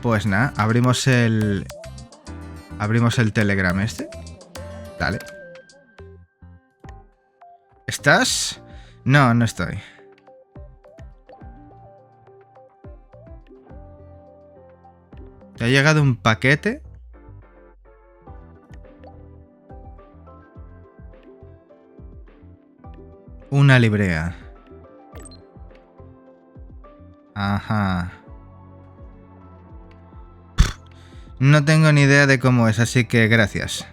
Pues nada, abrimos el Telegram este. Dale. ¿Estás? No, no estoy. ¿Te ha llegado un paquete? Una librea. Ajá. No tengo ni idea de cómo es, así que gracias.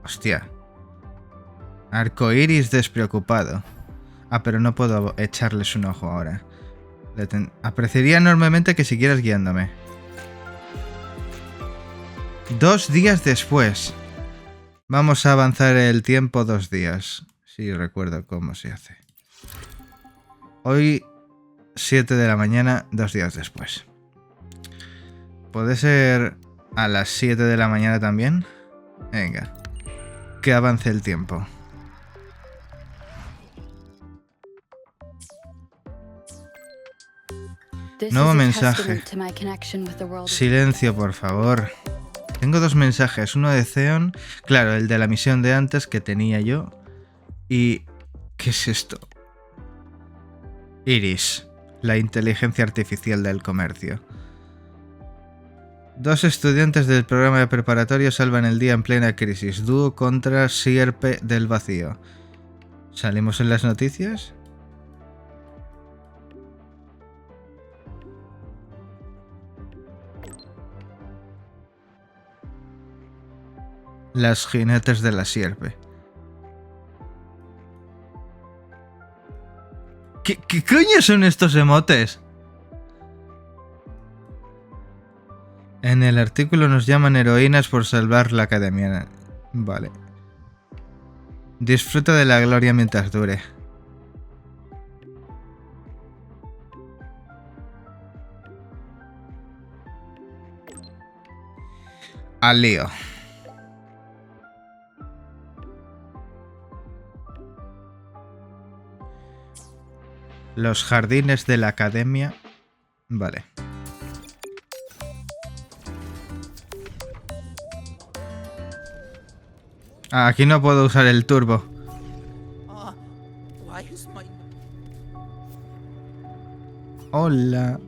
Hostia. Arcoiris despreocupado. Ah, pero no puedo echarles un ojo ahora. Apreciaría enormemente que siguieras guiándome. 2 días después. Vamos a avanzar el tiempo 2 días. Sí, recuerdo cómo se hace. Hoy, 7 de la mañana, 2 días después. ¿Puede ser a las 7 de la mañana también? Venga. Que avance el tiempo. Nuevo mensaje. Silencio, por favor. Tengo 2 mensajes. Uno de Theon. Claro, el de la misión de antes que tenía yo. Y... ¿qué es esto? Iris. La inteligencia artificial del comercio. 2 estudiantes del programa de preparatorio salvan el día en plena crisis. Dúo contra sierpe del vacío. ¿Salimos en las noticias? Las jinetes de la sierpe. ¿Qué coño son estos emotes? En el artículo nos llaman heroínas por salvar la academia. Vale. Disfruta de la gloria mientras dure. Al lío. Los jardines de la academia. Vale. Ah, aquí no puedo usar el turbo. Hola.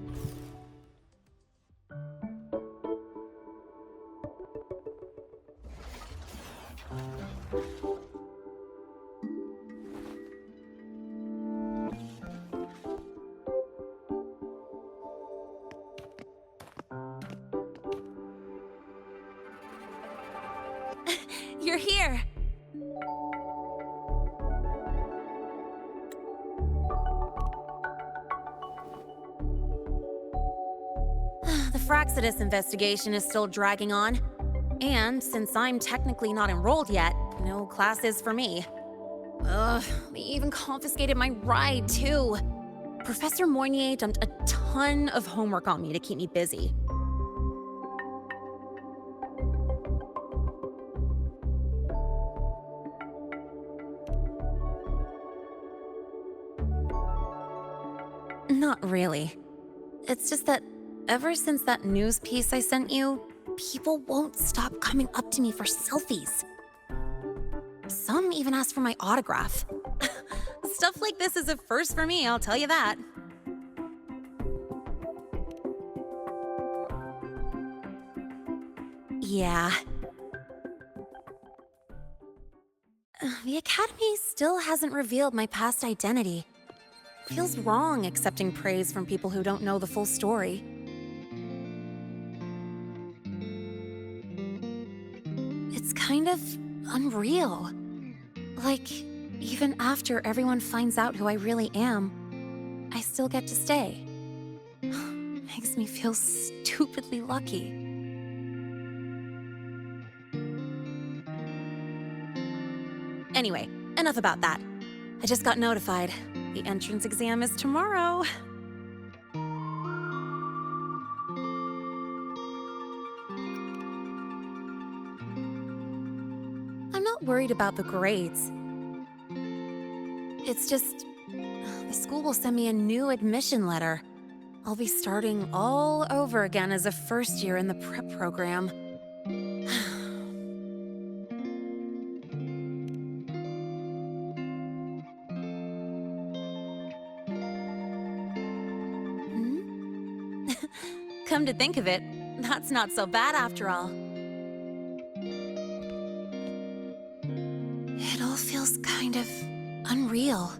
You're here. The Fraxidus investigation is still dragging on. And since I'm technically not enrolled yet, no classes for me. Ugh, they even confiscated my ride, too. Professor Moynier dumped a ton of homework on me to keep me busy. Not really. It's just that ever since that news piece I sent you, people won't stop coming up to me for selfies. Some even ask for my autograph. Stuff like this is a first for me, I'll tell you that. Yeah. The Academy still hasn't revealed my past identity. Feels wrong accepting praise from people who don't know the full story. It's kind of unreal. Like, even after everyone finds out who I really am, I still get to stay. Makes me feel stupidly lucky. Anyway, enough about that. I just got notified. The entrance exam is tomorrow. I'm not worried about the grades. It's just... the school will send me a new admission letter. I'll be starting all over again as a first year in the prep program. Come to think of it, that's not so bad after all. It all feels kind of unreal.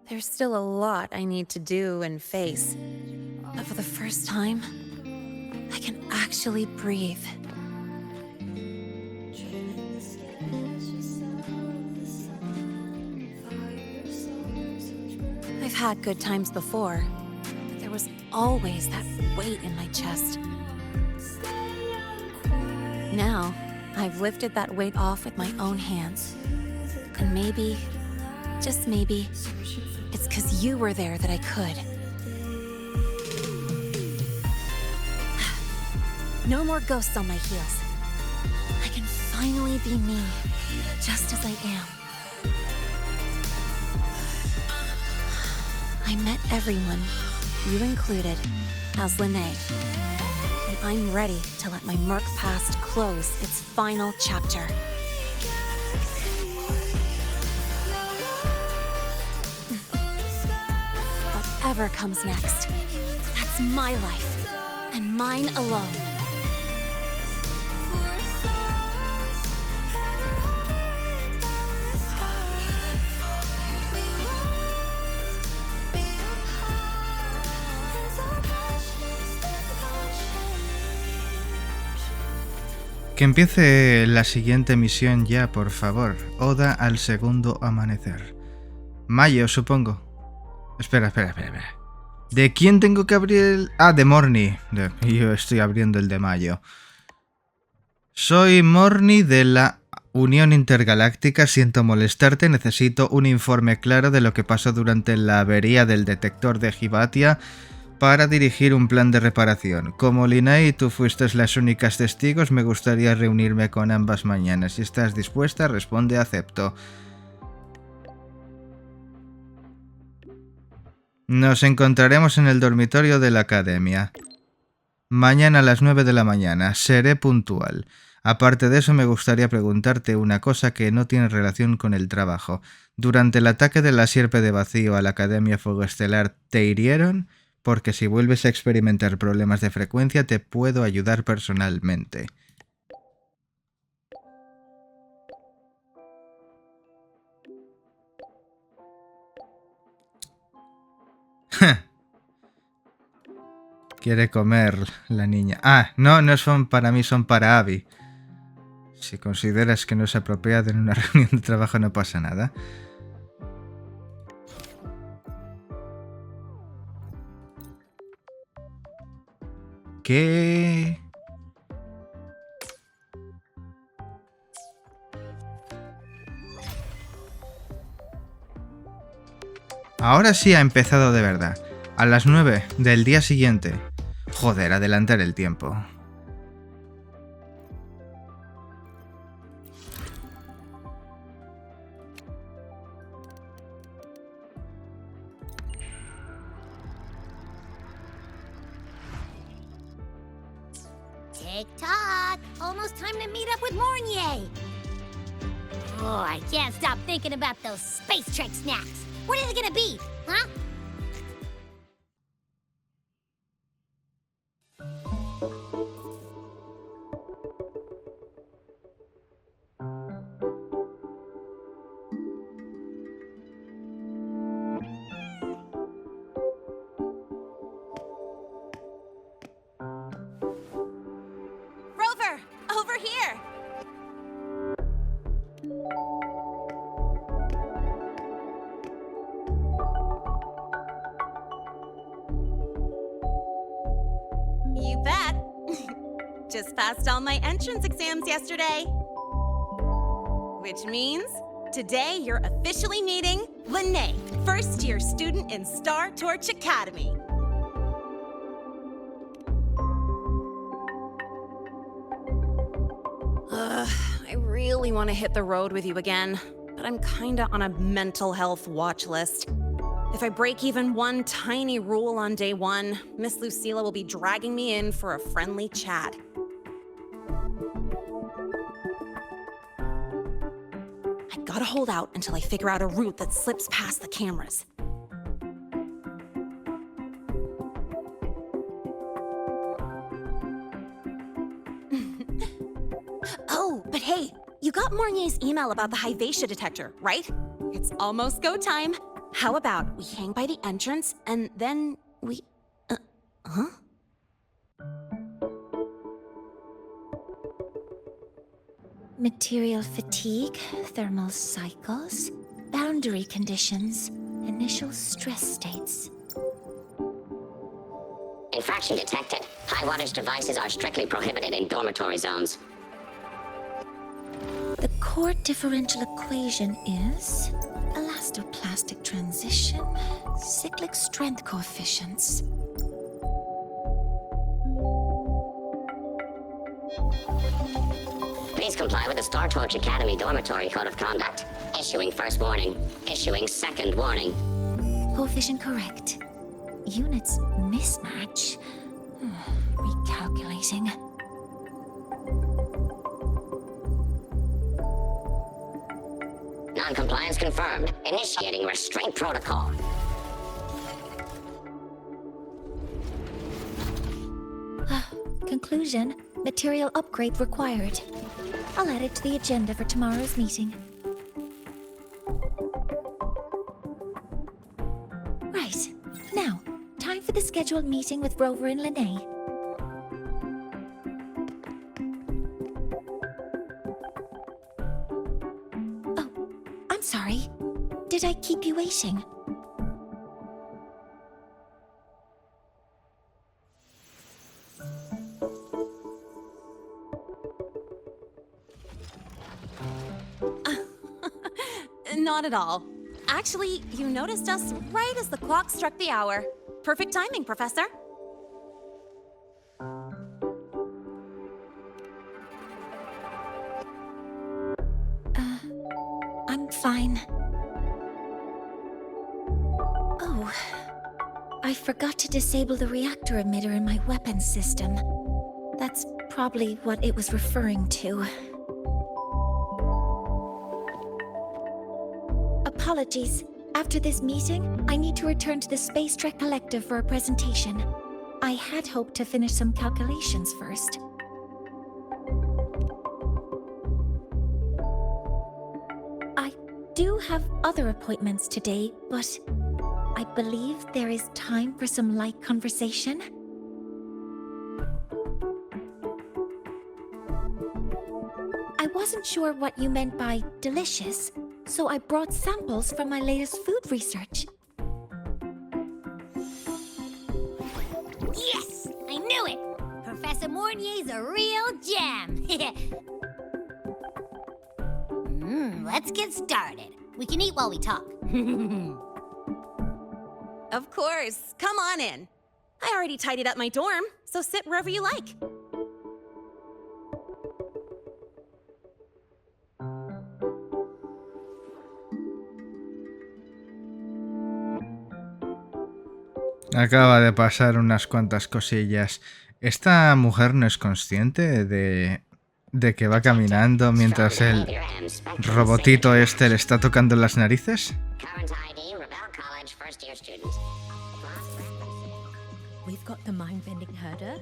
There's still a lot I need to do and face, but for the first time, I can actually breathe. I've had good times before, but there was always that weight in my chest. Now, I've lifted that weight off with my own hands. And maybe, just maybe, it's 'cause you were there that I could. No more ghosts on my heels. I can finally be me, just as I am. I met everyone, you included, as Lene. And I'm ready to let my murk past close its final chapter. Whatever comes next, that's my life, and mine alone. Que empiece la siguiente misión ya, por favor. Oda al segundo amanecer. Mayo, supongo. Espera. ¿De quién tengo que abrir el...? Ah, de Morny. Yo estoy abriendo el de mayo. Soy Morny de la Unión Intergaláctica. Siento molestarte. Necesito un informe claro de lo que pasó durante la avería del detector de Hibatia para dirigir un plan de reparación. Como Lina y tú fuiste las únicas testigos, me gustaría reunirme con ambas mañana. Si estás dispuesta, responde acepto. Nos encontraremos en el dormitorio de la academia. Mañana a las 9 de la mañana. Seré puntual. Aparte de eso, me gustaría preguntarte una cosa que no tiene relación con el trabajo. Durante el ataque de la sierpe de vacío a la Academia Fuego Estelar, ¿te hirieron? Porque si vuelves a experimentar problemas de frecuencia, te puedo ayudar personalmente. Quiere comer la niña. Ah, no son para mí, son para Abby. Si consideras que no es apropiado en una reunión de trabajo, no pasa nada. ¿Qué? Ahora sí ha empezado de verdad. A las 9 del día siguiente. Joder, adelantar el tiempo. Tick-tock! Almost time to meet up with Mornier! Oh, I can't stop thinking about those Space Trek snacks! What are they gonna be, huh? Rover, over here! You bet. Just passed all my entrance exams yesterday. Which means today you're officially meeting Lene, first-year student in Star Torch Academy. I really want to hit the road with you again, but I'm kinda on a mental health watch list. If I break even one tiny rule on day one, Miss Lucilla will be dragging me in for a friendly chat. I gotta hold out until I figure out a route that slips past the cameras. Oh, but hey, you got Mornier's email about the Hivatia detector, right? It's almost go time. How about we hang by the entrance and then we... huh? Material fatigue, thermal cycles, boundary conditions, initial stress states. Infraction detected. High wattage devices are strictly prohibited in dormitory zones. The core differential equation is elastoplastic transition, cyclic strength coefficients. Please comply with the Star Torch Academy Dormitory Code of Conduct. Issuing first warning. Issuing second warning. Coefficient correct. Units mismatch. Recalculating. Non-compliance confirmed. Initiating restraint protocol. Conclusion, material upgrade required. I'll add it to the agenda for tomorrow's meeting. Right. Now, time for the scheduled meeting with Rover and Lene. Oh, I'm sorry. Did I keep you waiting? Not at all. Actually, you noticed us right as the clock struck the hour. Perfect timing, Professor. I'm fine. Oh, I forgot to disable the reactor emitter in my weapons system. That's probably what it was referring to. Apologies. After this meeting, I need to return to the Space Trek Collective for a presentation. I had hoped to finish some calculations first. I do have other appointments today, but I believe there is time for some light conversation. I wasn't sure what you meant by delicious, so I brought samples from my latest food research. Yes! I knew it! Professor Mornier's a real gem! Let's get started. We can eat while we talk. Of course. Come on in. I already tidied up my dorm, so sit wherever you like. Acaba de pasar unas cuantas cosillas. ¿Esta mujer no es consciente de que va caminando mientras el robotito este le está tocando las narices?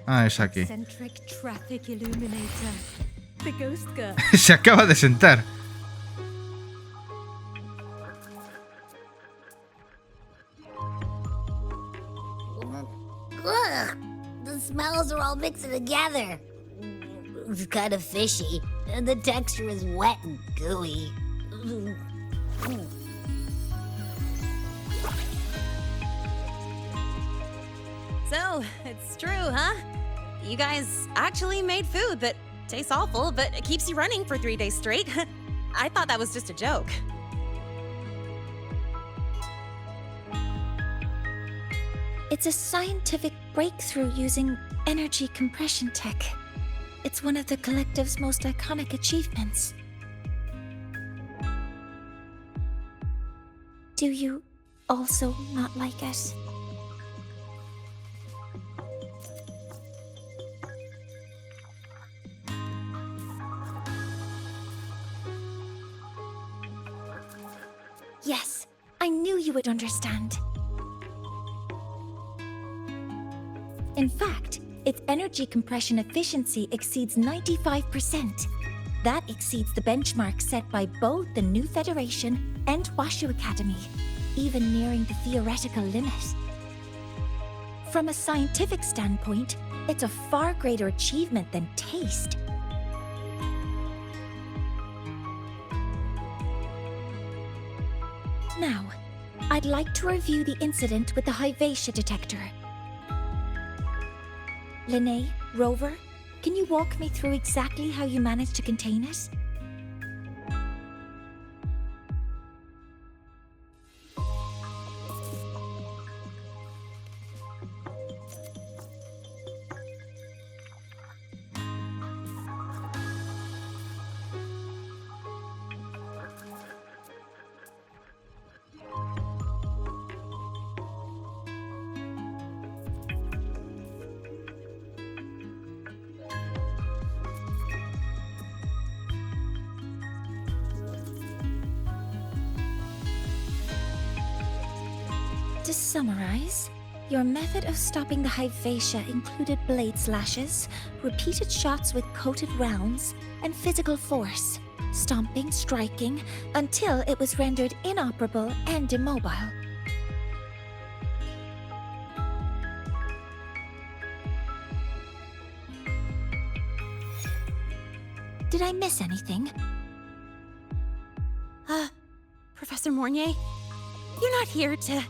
Ah, es aquí. Se acaba de sentar. Ugh! The smells are all mixing together. It's kind of fishy, and the texture is wet and gooey. So, it's true, huh? You guys actually made food that tastes awful, but it keeps you running for 3 days straight. I thought that was just a joke. It's a scientific breakthrough using energy compression tech. It's one of the collective's most iconic achievements. Do you also not like it? Yes, I knew you would understand. In fact, its energy compression efficiency exceeds 95%. That exceeds the benchmark set by both the New Federation and WUWA Academy, even nearing the theoretical limit. From a scientific standpoint, it's a far greater achievement than taste. Now, I'd like to review the incident with the Lahai-Roi detector. Linnae, Rover, can you walk me through exactly how you managed to contain it? To summarize, your method of stopping the Lahai-Roi included blade slashes, repeated shots with coated rounds, and physical force, stomping, striking, until it was rendered inoperable and immobile. Did I miss anything? Professor Mornier, you're not here to...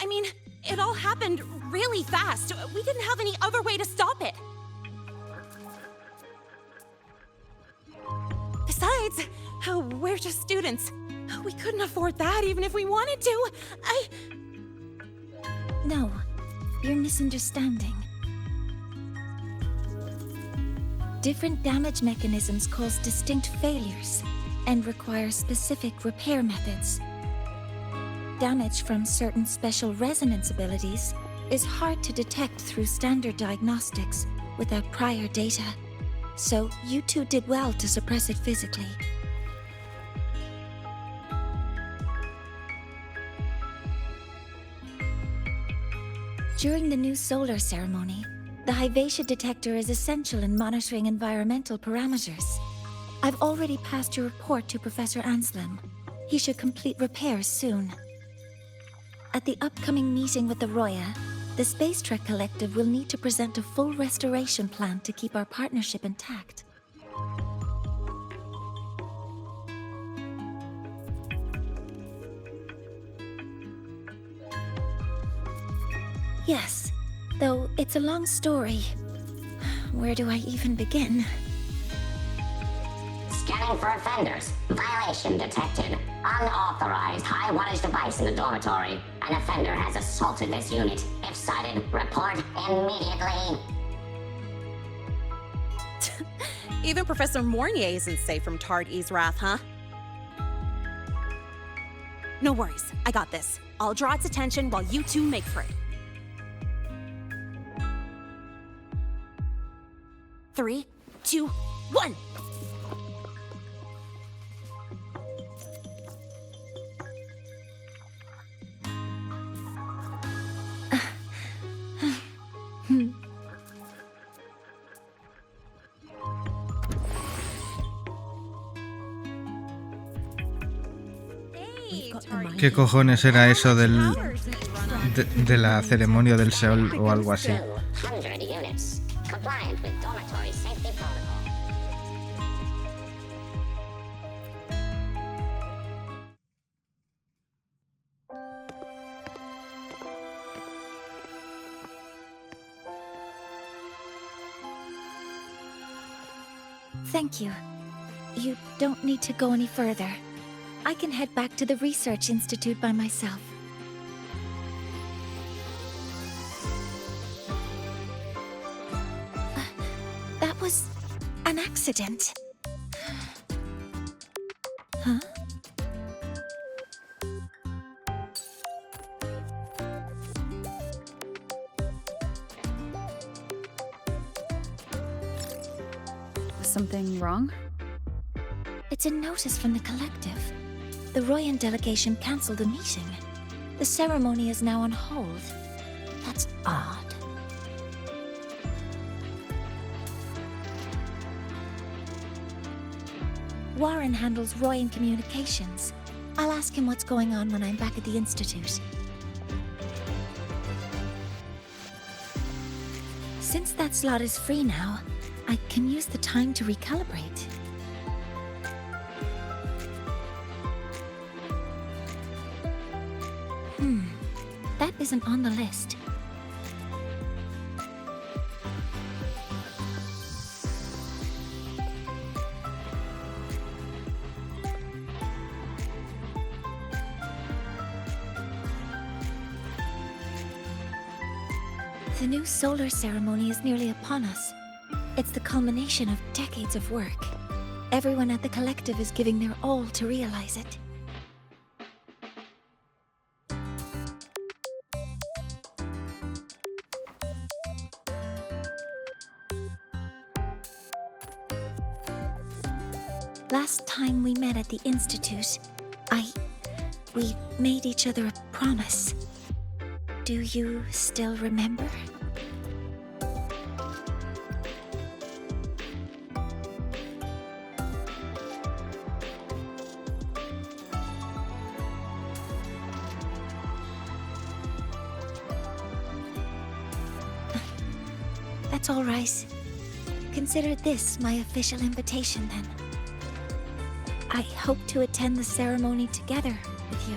I mean, it all happened really fast. We didn't have any other way to stop it. Besides, we're just students. We couldn't afford that even if we wanted to. No, you're misunderstanding. Different damage mechanisms cause distinct failures and require specific repair methods. Damage from certain special resonance abilities is hard to detect through standard diagnostics without prior data, so you two did well to suppress it physically. During the new solar ceremony, the Lahai-Roi detector is essential in monitoring environmental parameters. I've already passed your report to Professor Anselm. He should complete repairs soon. At the upcoming meeting with the Roya, the Space Trek Collective will need to present a full restoration plan to keep our partnership intact. Yes, though it's a long story. Where do I even begin? Scanning for offenders. Violation detected. Unauthorized high wattage device in the dormitory. An offender has assaulted this unit. If sighted, report immediately. Even Professor Mornier isn't safe from Tard E's wrath, huh? No worries, I got this. I'll draw its attention while you two make for it. 3, 2, 1! ¿Qué cojones era eso de la ceremonia del sol o algo así? 200 units. Compliant with dormitory safety protocol. Thank you. You don't need to go any further. I can head back to the Research Institute by myself. was an accident. Huh? Was something wrong? It's a notice from the collective. The Royan delegation cancelled a meeting. The ceremony is now on hold. That's odd. Warren handles Royan communications. I'll ask him what's going on when I'm back at the Institute. Since that slot is free now, I can use the time to recalibrate. That isn't on the list. The new solar ceremony is nearly upon us. It's the culmination of decades of work. Everyone at the collective is giving their all to realize it. Last time we met at the Institute, we made each other a promise. Do you still remember? That's all right. Consider this my official invitation then. I hope to attend the ceremony together with you.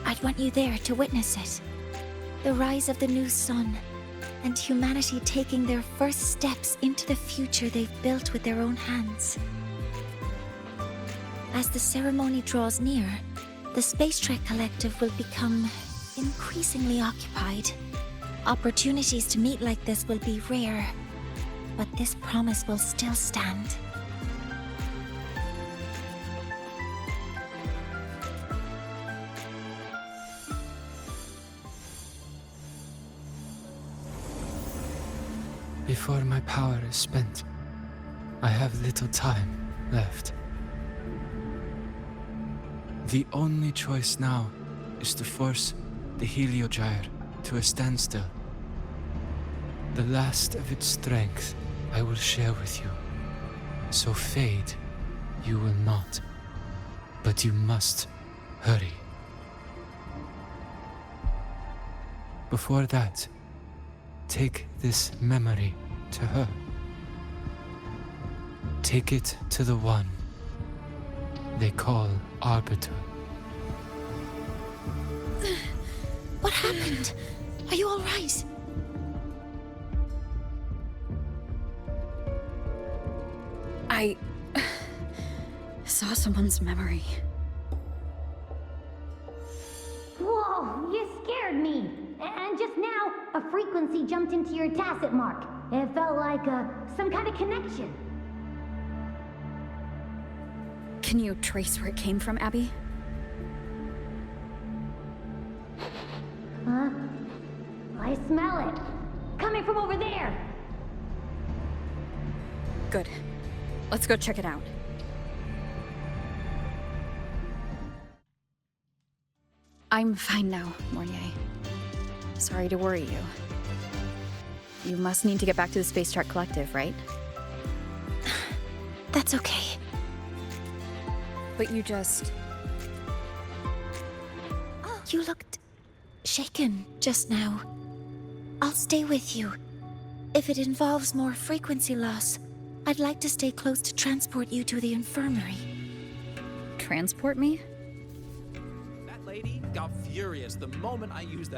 I'd want you there to witness it. The rise of the new sun, and humanity taking their first steps into the future they've built with their own hands. As the ceremony draws near, the Space Trek Collective will become increasingly occupied. Opportunities to meet like this will be rare, but this promise will still stand. Before my power is spent, I have little time left. The only choice now is to force the Heliogyre to a standstill. The last of its strength I will share with you. So fade you will not. But you must hurry. Before that, take this memory to her. Take it to the one they call Arbiter. What happened? Are you all right? I saw someone's memory. Whoa, you scared me. And just now, a frequency jumped into your tacit mark. It felt like some kind of connection. Can you trace where it came from, Abby? Huh? I smell it. Coming from over there. Good. Let's go check it out. I'm fine now, Mornier. Sorry to worry you. You must need to get back to the Space Trek Collective, right? That's okay. But you just... You looked shaken just now. I'll stay with you. If it involves more frequency loss, I'd like to stay close to transport you to the infirmary. Transport me?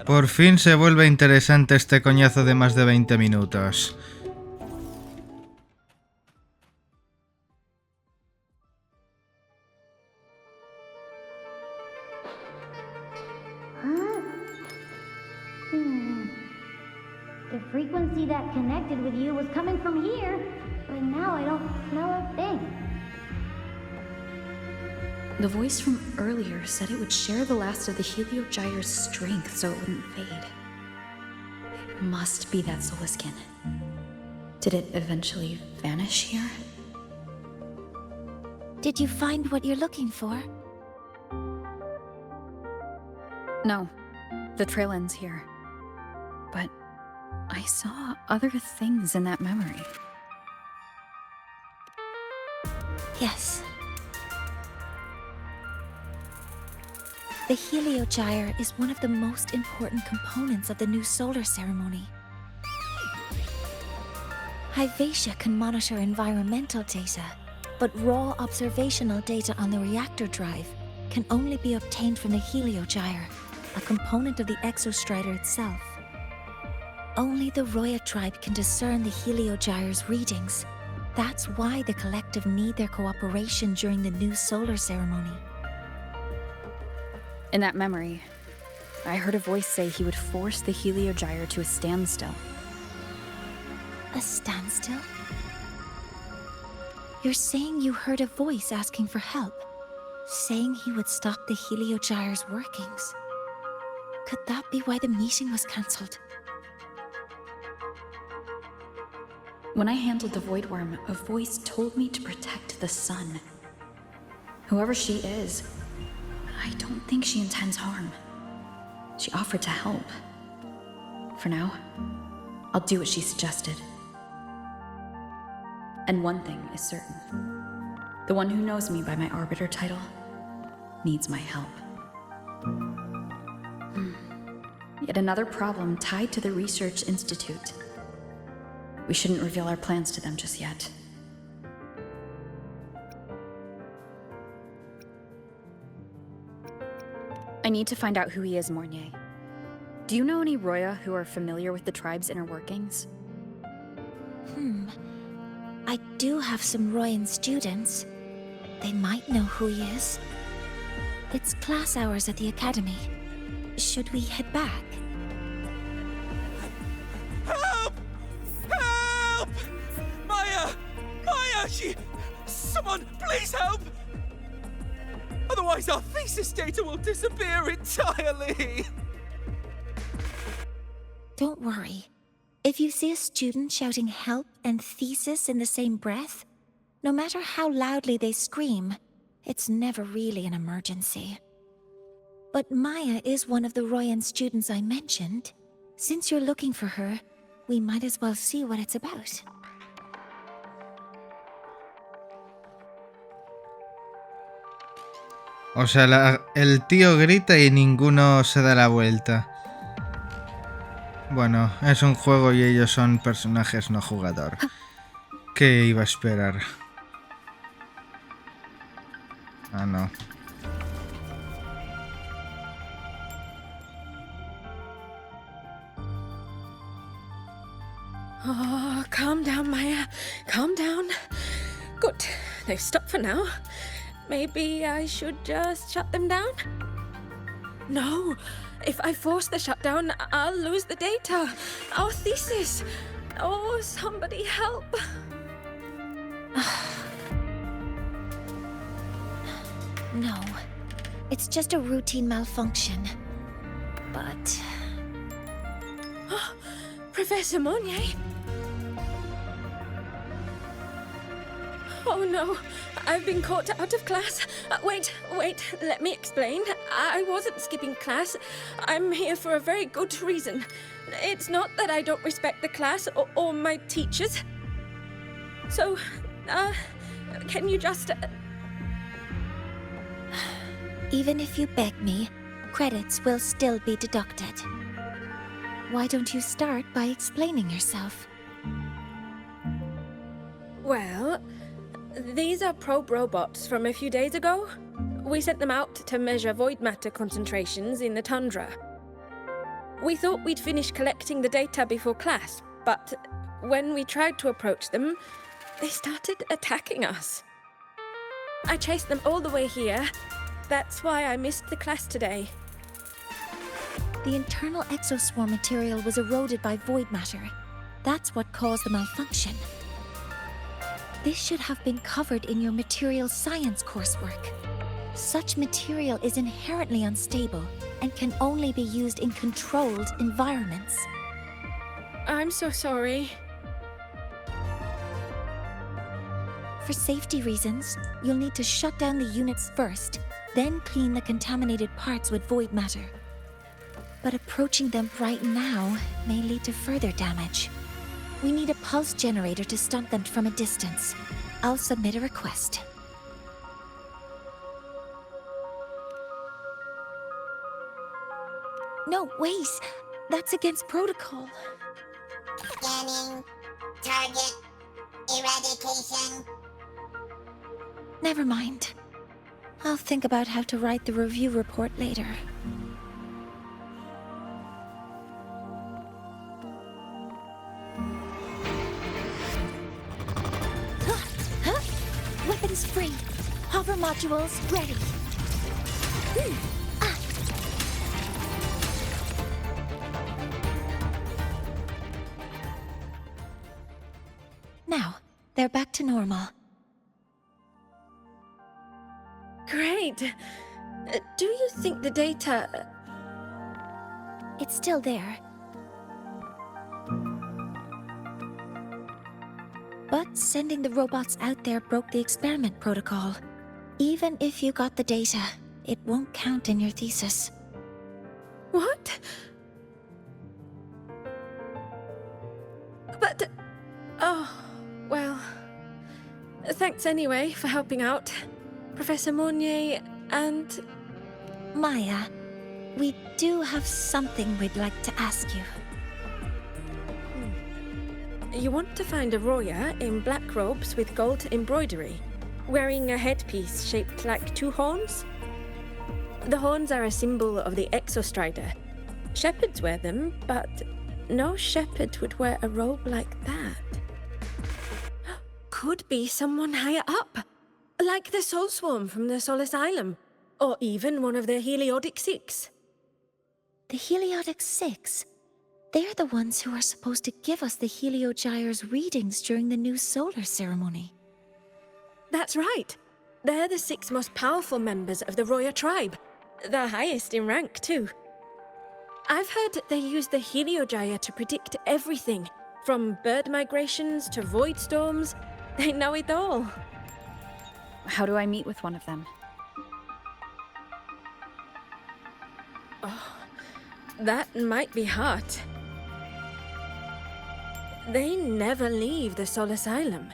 Por fin se vuelve interesante este coñazo de más de 20 minutos. The frequency that connected with you was coming from here, but now I don't smell a thing. The voice from earlier said it would share the last of the Heliogyre's strength so it wouldn't fade. It must be that solar skin. Did it eventually vanish here? Did you find what you're looking for? No, the trail ends here. But I saw other things in that memory. Yes. The Heliogyre is one of the most important components of the new solar ceremony. Hyvatia can monitor environmental data, but raw observational data on the reactor drive can only be obtained from the Heliogyre, a component of the exostrider itself. Only the Roya tribe can discern the Heliogyre's readings. That's why the collective need their cooperation during the new solar ceremony. In that memory, I heard a voice say he would force the Heliogyre to a standstill. A standstill? You're saying you heard a voice asking for help, saying he would stop the Heliogyre's workings. Could that be why the meeting was cancelled? When I handled the Void Worm, a voice told me to protect the sun. Whoever she is, I don't think she intends harm. She offered to help. For now, I'll do what she suggested. And one thing is certain. The one who knows me by my Arbiter title needs my help. Yet another problem tied to the Research Institute. We shouldn't reveal our plans to them just yet. I need to find out who he is, Mornier. Do you know any Roya who are familiar with the tribe's inner workings? I do have some Royan students. They might know who he is. It's class hours at the academy. Should we head back? Help! Help! Maya! Maya! Someone, please help! Otherwise our thesis data will disappear entirely! Don't worry. If you see a student shouting help and thesis in the same breath, no matter how loudly they scream, it's never really an emergency. But Maya is one of the Royan students I mentioned. Since you're looking for her, we might as well see what it's about. O sea, el tío grita y ninguno se da la vuelta. Bueno, es un juego y ellos son personajes no jugador. ¿Qué iba a esperar? Ah, no. Oh, calm down, Maya. Calm down. Good. They've stopped for now. Maybe I should just shut them down? No. If I force the shutdown, I'll lose the data. Our thesis. Oh, somebody help. No. It's just a routine malfunction. But... Professor Monnier? Oh no, I've been caught out of class. Wait, let me explain. I wasn't skipping class. I'm here for a very good reason. It's not that I don't respect the class or my teachers. So, can you just... Even if you beg me, credits will still be deducted. Why don't you start by explaining yourself? Well, these are probe robots from a few days ago. We sent them out to measure void matter concentrations in the tundra. We thought we'd finish collecting the data before class, but when we tried to approach them, they started attacking us. I chased them all the way here. That's why I missed the class today. The internal exoswarm material was eroded by void matter. That's what caused the malfunction. This should have been covered in your material science coursework. Such material is inherently unstable and can only be used in controlled environments. I'm so sorry. For safety reasons, you'll need to shut down the units first, then clean the contaminated parts with void matter. But approaching them right now may lead to further damage. We need a pulse generator to stunt them from a distance. I'll submit a request. No, wait! That's against protocol. Scanning. Target. Eradication. Never mind. I'll think about how to write the review report later. Weapons free. Hover modules ready. Now, they're back to normal. Great. Do you think the data... It's still there. But sending the robots out there broke the experiment protocol. Even if you got the data, it won't count in your thesis. What? But... Oh, well... Thanks anyway for helping out, Professor Monnier and... Maya, we do have something we'd like to ask you. You want to find a Roya in black robes with gold embroidery, wearing a headpiece shaped like two horns? The horns are a symbol of the Exostrider. Shepherds wear them, but no shepherd would wear a robe like that. Could be someone higher up, like the Soul Swarm from the Soul Asylum, or even one of the Heliodic Six. The Heliodic Six? They're the ones who are supposed to give us the Heliogyre's readings during the new solar ceremony. That's right. They're the 6 most powerful members of the Roya tribe. The highest in rank, too. I've heard they use the Heliogyre to predict everything, from bird migrations to void storms. They know it all. How do I meet with one of them? Oh, that might be hard. They never leave the Soul Asylum.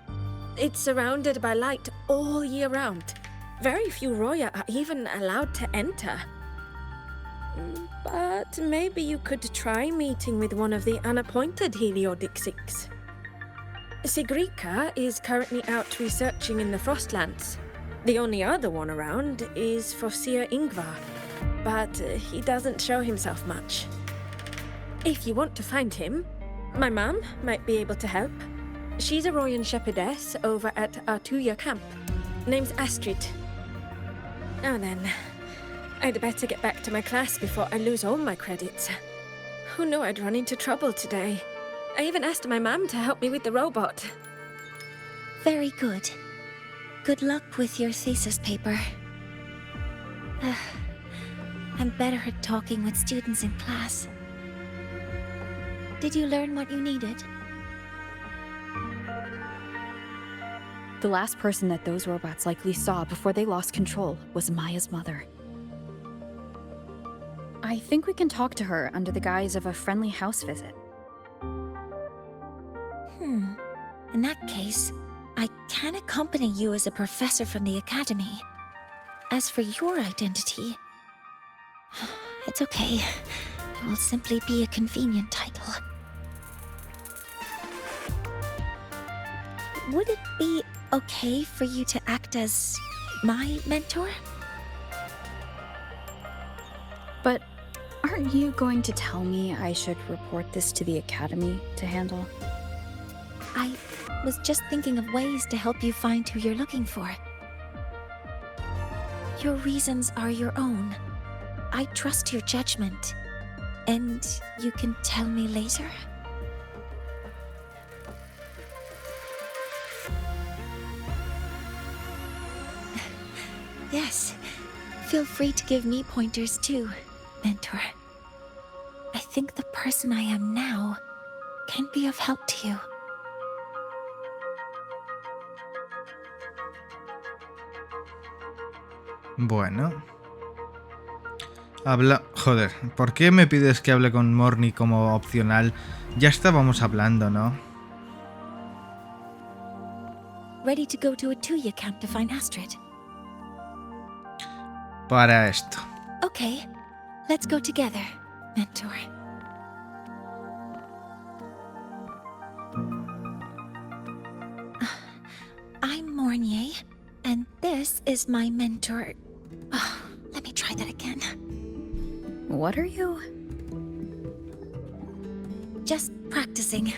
It's surrounded by light all year round. Very few Roya are even allowed to enter. But maybe you could try meeting with one of the unappointed Heliodic Six. Sigrika is currently out researching in the Frostlands. The only other one around is Fossier Ingvar, but he doesn't show himself much. If you want to find him, my mum might be able to help. She's a Royan shepherdess over at Artuya camp. Name's Astrid. Now then, I'd better get back to my class before I lose all my credits. Who knew I'd run into trouble today? I even asked my mum to help me with the robot. Very good. Good luck with your thesis paper. I'm better at talking with students in class. Did you learn what you needed? The last person that those robots likely saw before they lost control was Maya's mother. I think we can talk to her under the guise of a friendly house visit. In that case, I can accompany you as a professor from the academy. As for your identity, it's okay. It will simply be a convenient title. Would it be okay for you to act as my mentor? But aren't you going to tell me I should report this to the academy to handle? I was just thinking of ways to help you find who you're looking for. Your reasons are your own. I trust your judgment. And you can tell me later? Yes. Feel free to give me pointers too, mentor. I think the person I am now can be of help to you. Bueno. Habla... Joder, ¿por qué me pides que hable con Morny como opcional? Ya estábamos hablando, ¿no? Ready to go to a Tuya camp to find Astrid? Para esto. Okay, let's go together, mentor. I'm Mornier, and this is my mentor. Let me try that again. What are you? Just practicing.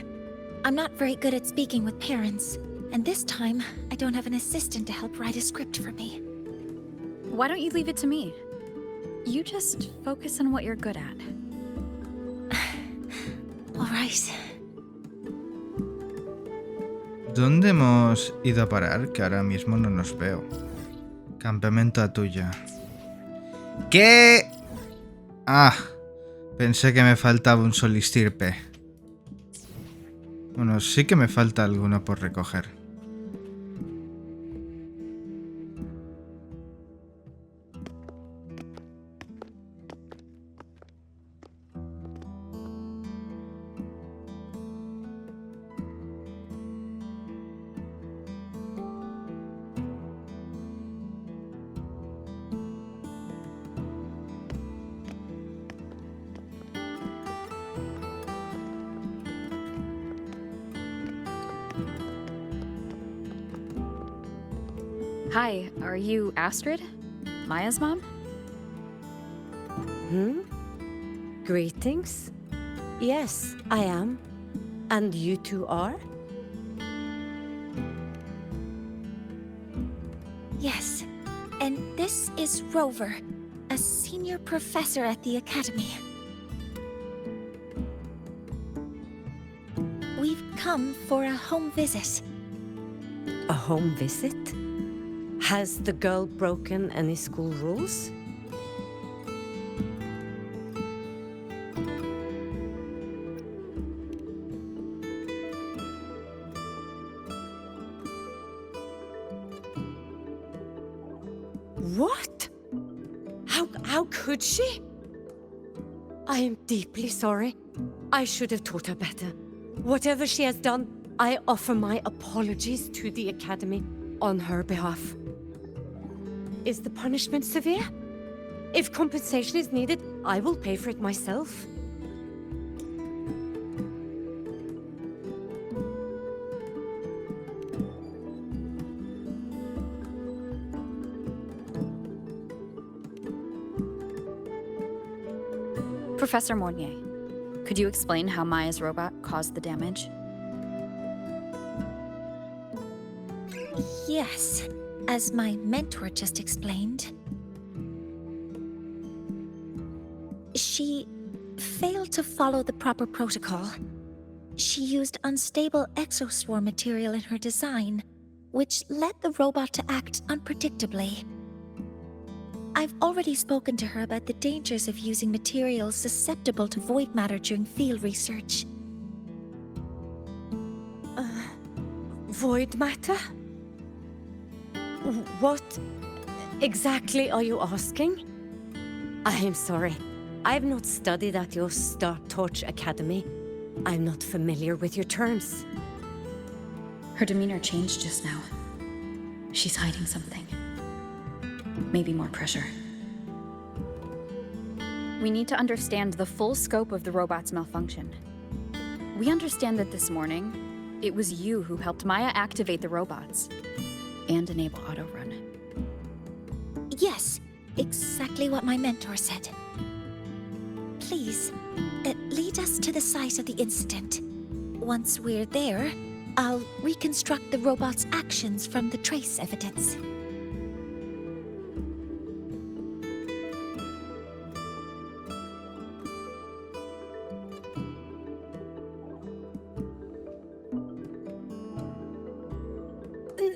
I'm not very good at speaking with parents, and this time I don't have an assistant to help write a script for me. Why don't you leave it to me? You just focus on what you're good at. All right. ¿Dónde hemos ido a parar? Que ahora mismo no nos veo. Campamento a tuya. ¿Qué? Ah, pensé que me faltaba un solistirpe. Bueno, sí que me falta alguno por recoger. Hi, are you Astrid? Maya's mom? Greetings. Yes, I am. And you two are? Yes, and this is Rover, a senior professor at the academy. We've come for a home visit. A home visit? Has the girl broken any school rules? What? How could she? I am deeply sorry. I should have taught her better. Whatever she has done, I offer my apologies to the Academy on her behalf. Is the punishment severe? If compensation is needed, I will pay for it myself. Professor Mornier, could you explain how Maya's robot caused the damage? Yes, as my mentor just explained. She failed to follow the proper protocol. She used unstable exoswarm material in her design, which led the robot to act unpredictably. I've already spoken to her about the dangers of using materials susceptible to void matter during field research. Void matter? What exactly are you asking? I am sorry. I have not studied at your Star Torch Academy. I'm not familiar with your terms. Her demeanor changed just now. She's hiding something. Maybe more pressure. We need to understand the full scope of the robot's malfunction. We understand that this morning, it was you who helped Maya activate the robots and enable auto-run. Yes, exactly what my mentor said. Please, lead us to the site of the incident. Once we're there, I'll reconstruct the robot's actions from the trace evidence.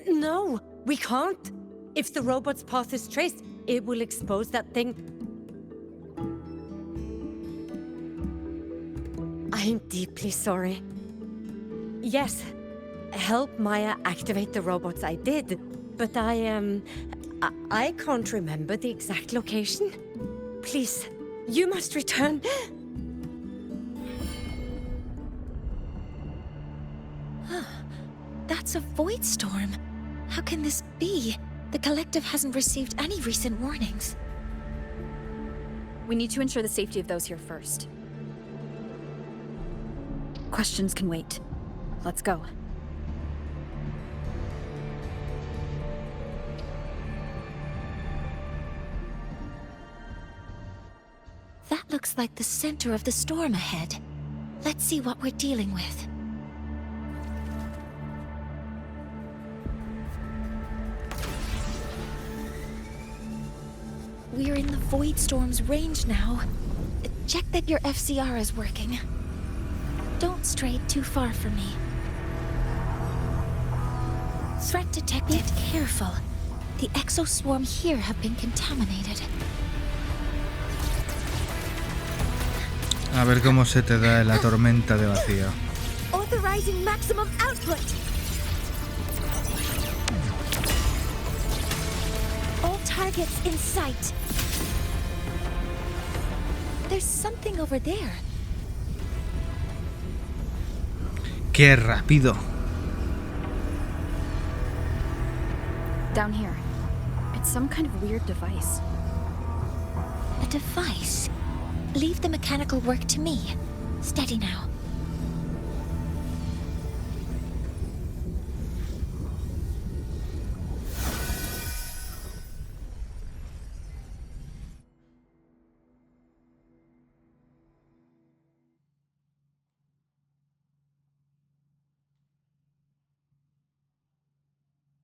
No, we can't. If the robot's path is traced, it will expose that thing. I'm deeply sorry. Yes, help Maya activate the robots I did, but I can't remember the exact location. Please, you must return. That's a void storm. How can this be? The collective hasn't received any recent warnings. We need to ensure the safety of those here first. Questions can wait. Let's go. That looks like the center of the storm ahead. Let's see what we're dealing with. We're in the void storm's range now. Check that your FCR is working. Don't stray too far from me. Threat detected. Be careful. The exoswarm here have been contaminated. A ver cómo se te da la tormenta de vacío. Authorizing maximum output. All targets in sight. There's something over there. ¡Qué rápido! Down here. It's some kind of weird device. A device? Leave the mechanical work to me. Steady now.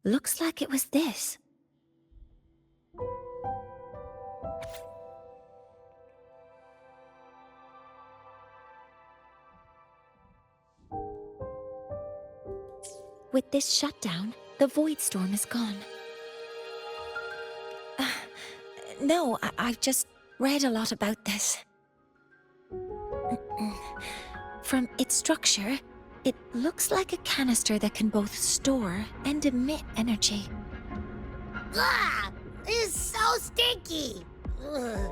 Looks like it was this. With this shutdown, the void storm is gone. No, I've just read a lot about this. From its structure, it looks like a canister that can both store and emit energy. Ugh! This is so stinky! Ugh.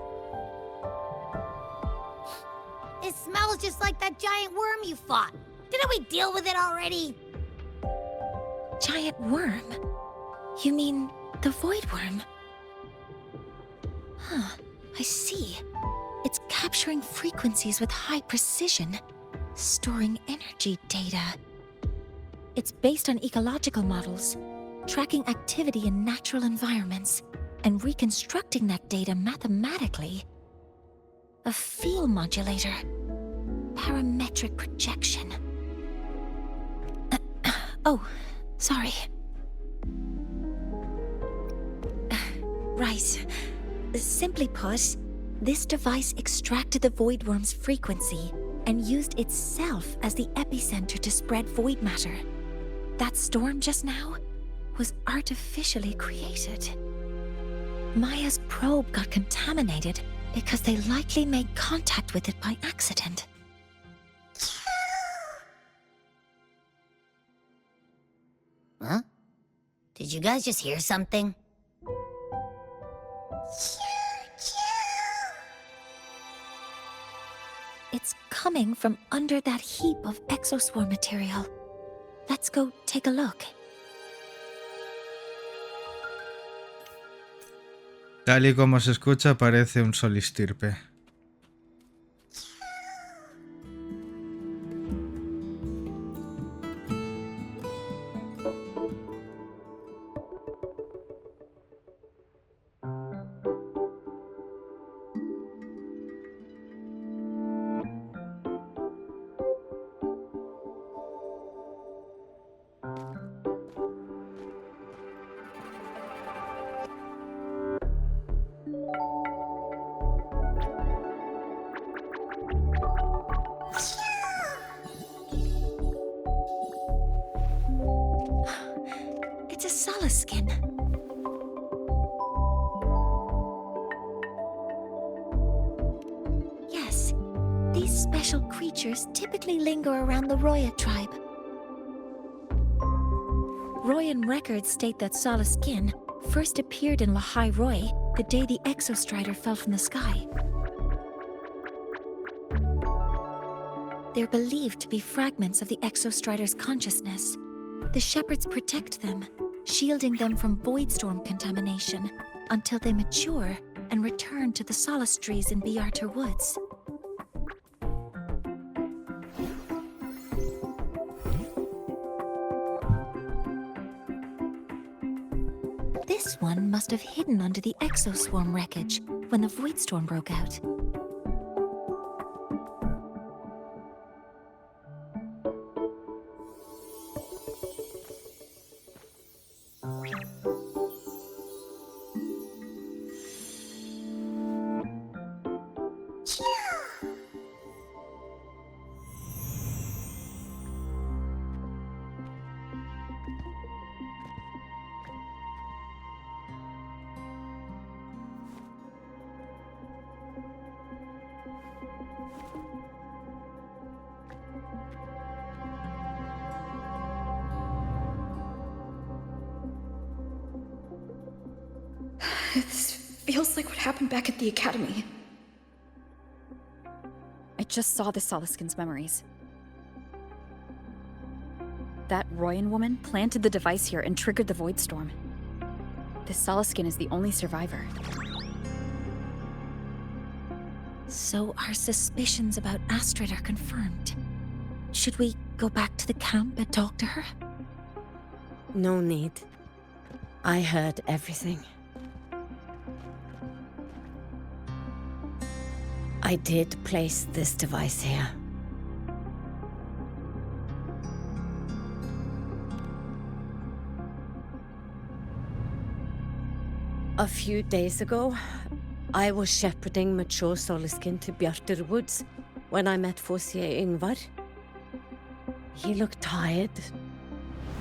It smells just like that giant worm you fought. Didn't we deal with it already? Giant worm? You mean the void worm? Huh, I see. It's capturing frequencies with high precision, storing energy data. It's based on ecological models, tracking activity in natural environments, and reconstructing that data mathematically. A field modulator. Parametric projection. Oh, sorry. Right. Simply put, this device extracted the void worm's frequency and used itself as the epicenter to spread void matter. That storm just now was artificially created. Maya's probe got contaminated because they likely made contact with it by accident. Huh? Did you guys just hear something? It's coming from under that heap of exoswarm material. Let's go take a look. Tal y como se escucha, parece un solistirpe. creatures typically linger around the Roya tribe. Royan records state that Solaskin first appeared in Lahai-Roi the day the exostrider fell from the sky. They're believed to be fragments of the exostrider's consciousness. The shepherds protect them, shielding them from voidstorm contamination until they mature and return to the solace trees in Biarter Woods. This one must have hidden under the exoswarm wreckage when the voidstorm broke out. This feels like what happened back at the academy. I just saw the Solaskin's memories. That Royan woman planted the device here and triggered the Voidstorm. This Solaskin is the only survivor. So our suspicions about Astrid are confirmed. Should we go back to the camp and talk to her? No need. I heard everything. I did place this device here. A few days ago, I was shepherding mature Solaskin to Bjarter Woods when I met Fossier Ingvar. He looked tired,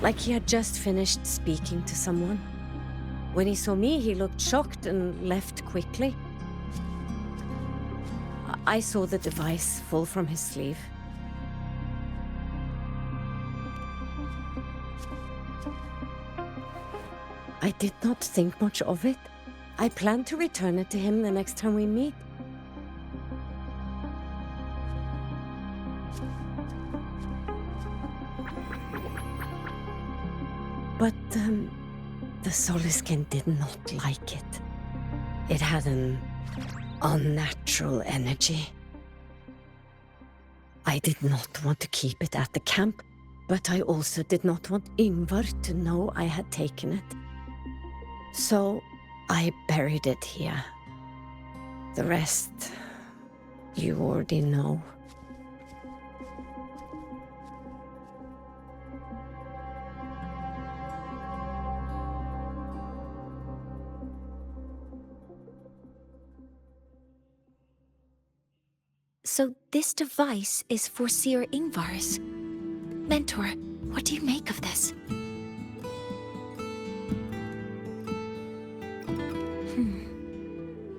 like he had just finished speaking to someone. When he saw me, he looked shocked and left quickly. I saw the device fall from his sleeve. I did not think much of it. I plan to return it to him the next time we meet. But the Solaskin did not like it. It had an unnatural energy. I did not want to keep it at the camp, but I also did not want Ingvar to know I had taken it. So I buried it here. The rest, you already know. So this device is Foreseer Ingvar's. Mentor, what do you make of this?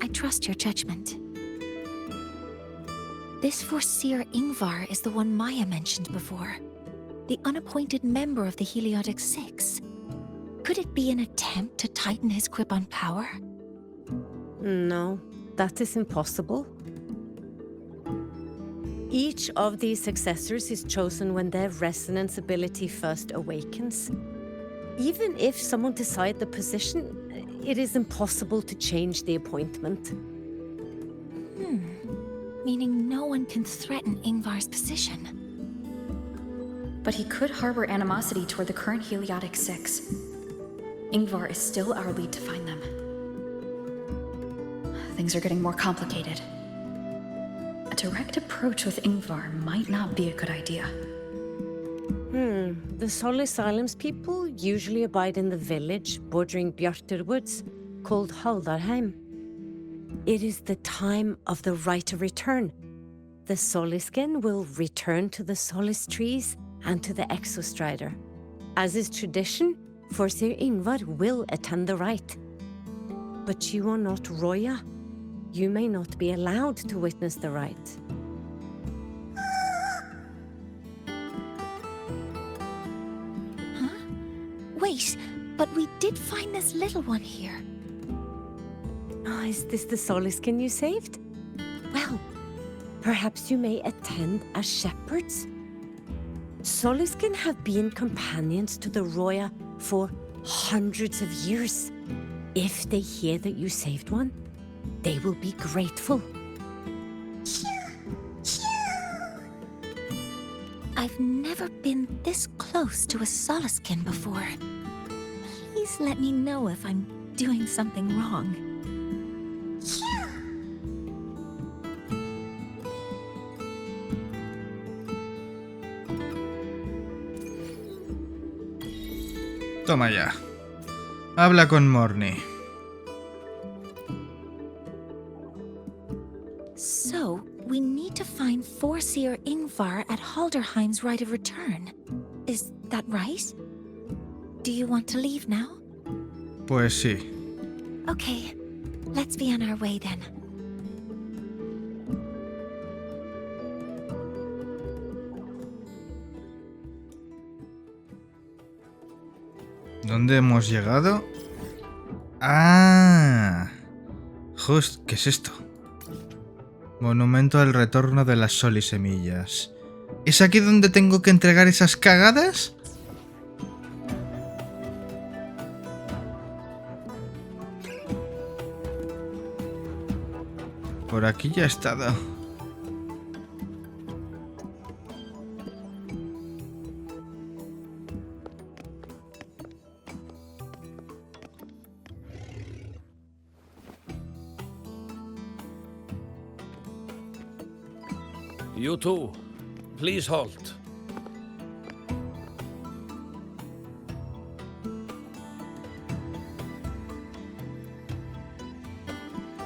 I trust your judgment. This Foreseer Ingvar is the one Maya mentioned before. The unappointed member of the Heliotic Six. Could it be an attempt to tighten his grip on power? No, that is impossible. Each of these successors is chosen when their resonance ability first awakens. Even if someone decides the position, it is impossible to change the appointment. Meaning no one can threaten Ingvar's position. But he could harbor animosity toward the current Heliotic Six. Ingvar is still our lead to find them. Things are getting more complicated. A direct approach with Ingvar might not be a good idea. The Solis Islands people usually abide in the village bordering Bjarter Woods, called Haldarheim. It is the time of the right of return. The Soliskin will return to the Solis trees and to the Exostrider. As is tradition, Foreseer Ingvar will attend the rite. But you are not Roya. You may not be allowed to witness the rite. Wait, but we did find this little one here. Oh, is this the Soliskin you saved? Well, perhaps you may attend as shepherds? Soliskin have been companions to the Roya for hundreds of years. If they hear that you saved one, they will be grateful. I've never been this close to a Soliskin before. Please let me know if I'm doing something wrong. Toma ya. Habla con Morny. So, we need to find Forseer Ingvar at Halderheim's right of return. Is that right? Do you want to leave now? Pues sí. Okay, let's be on our way then. ¿Dónde hemos llegado? ¡Ah! ¿Qué es esto? Monumento al retorno de las sol y semillas. ¿Es aquí donde tengo que entregar esas cagadas? Por aquí ya he estado. You too. Please halt.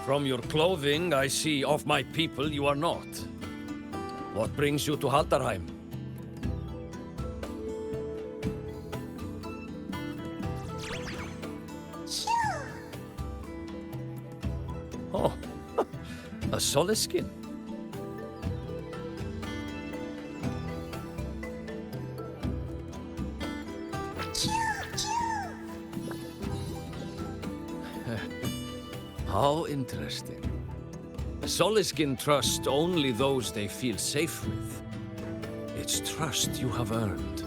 From your clothing, I see of my people you are not. What brings you to Halderheim? Oh, a Soliskin. How interesting. Soliskin trust only those they feel safe with. It's trust you have earned.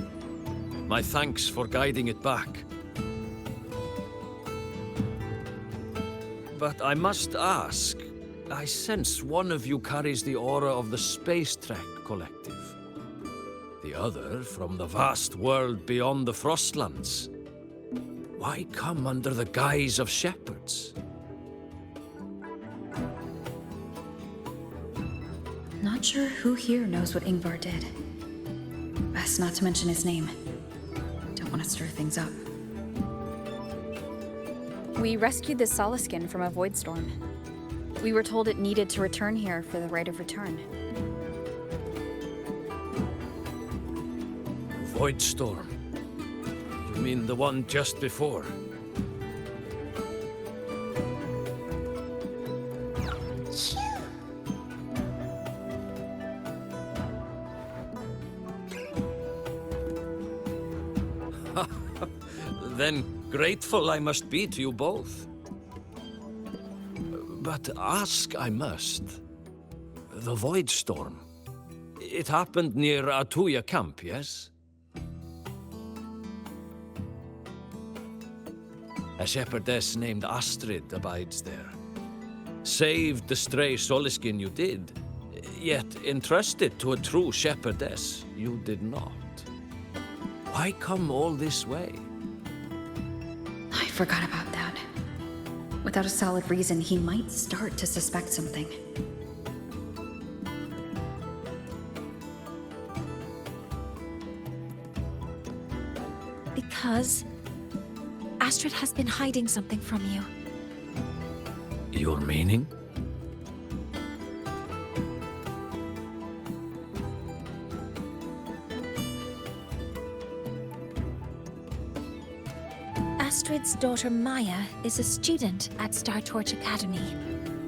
My thanks for guiding it back. But I must ask, I sense one of you carries the aura of the Space Trek Collective. The other from the vast world beyond the Frostlands. Why come under the guise of shepherds? Not sure who here knows what Ingvar did. Best not to mention his name. Don't want to stir things up. We rescued the Soliskin from a void storm. We were told it needed to return here for the right of return. Void storm? You mean the one just before? Then grateful I must be to you both. But ask I must. The Void Storm. It happened near Atuya camp, yes? A shepherdess named Astrid abides there. Saved the stray Soliskin you did, yet entrusted to a true shepherdess you did not. Why come all this way? I forgot about that. Without a solid reason, he might start to suspect something. Because Astrid has been hiding something from you. Your meaning? Astrid's daughter Maya is a student at Star Torch Academy.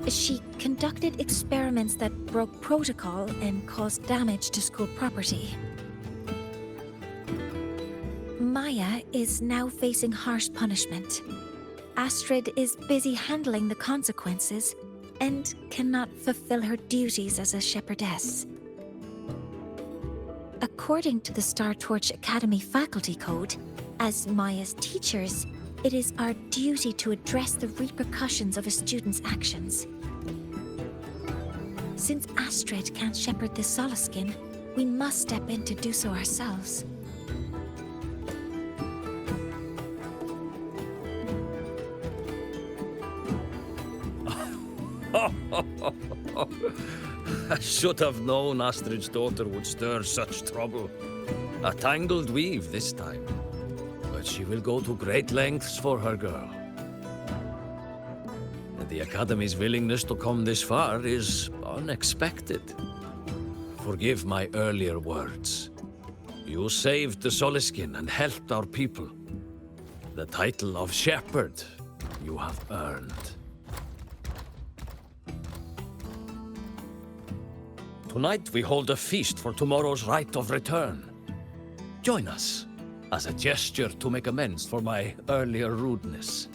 She conducted experiments that broke protocol and caused damage to school property. Maya Roya is now facing harsh punishment. Astrid is busy handling the consequences and cannot fulfill her duties as a shepherdess. According to the Star Torch Academy faculty code, as Maya's teachers, it is our duty to address the repercussions of a student's actions. Since Astrid can't shepherd the Solaskin, we must step in to do so ourselves. I should have known Astrid's daughter would stir such trouble. A tangled weave this time. But she will go to great lengths for her girl. And the Academy's willingness to come this far is unexpected. Forgive my earlier words. You saved the Solaskin and helped our people. The title of shepherd you have earned. Tonight we hold a feast for tomorrow's rite of return. Join us, as a gesture to make amends for my earlier rudeness.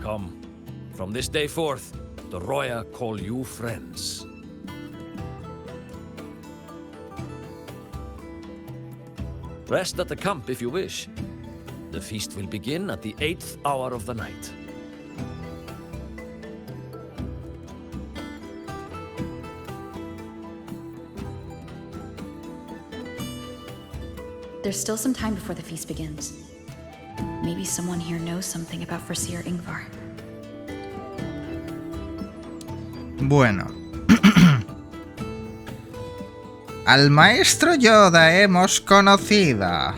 Come, from this day forth, the Roya call you friends. Rest at the camp if you wish. The feast will begin at the 8th hour of the night. There's still some time before the feast begins. Maybe someone here knows something about Foreseer Ingvar. Bueno. Al maestro Yoda hemos conocido.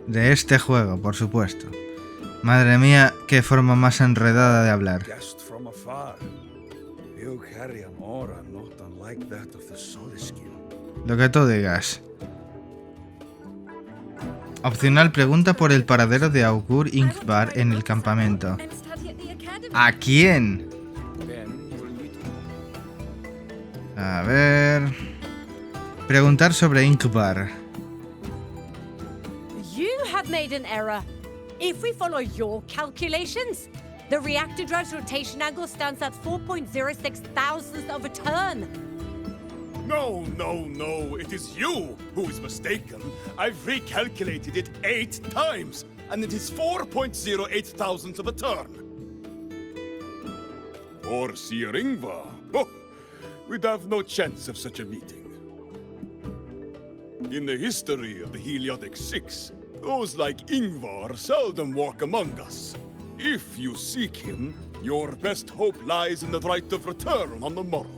De este juego, por supuesto. Madre mía, qué forma más enredada de hablar. Lo que tú digas. Opcional, pregunta por el paradero de Augur Ingvar en el campamento. ¿A quién? A ver... Preguntar sobre Ingvar. Made an error. If we follow your calculations, the reactor drive's rotation angle stands at 4.06 thousandths of a turn. No, it is you who is mistaken. I've recalculated it 8 times, and it is 4.08 thousandths of a turn. Or Seer Ingvar. Oh, we'd have no chance of such a meeting. In the history of the Heliotic Six, those like Ingvar seldom walk among us. If you seek him, your best hope lies in the right of return on the morrow.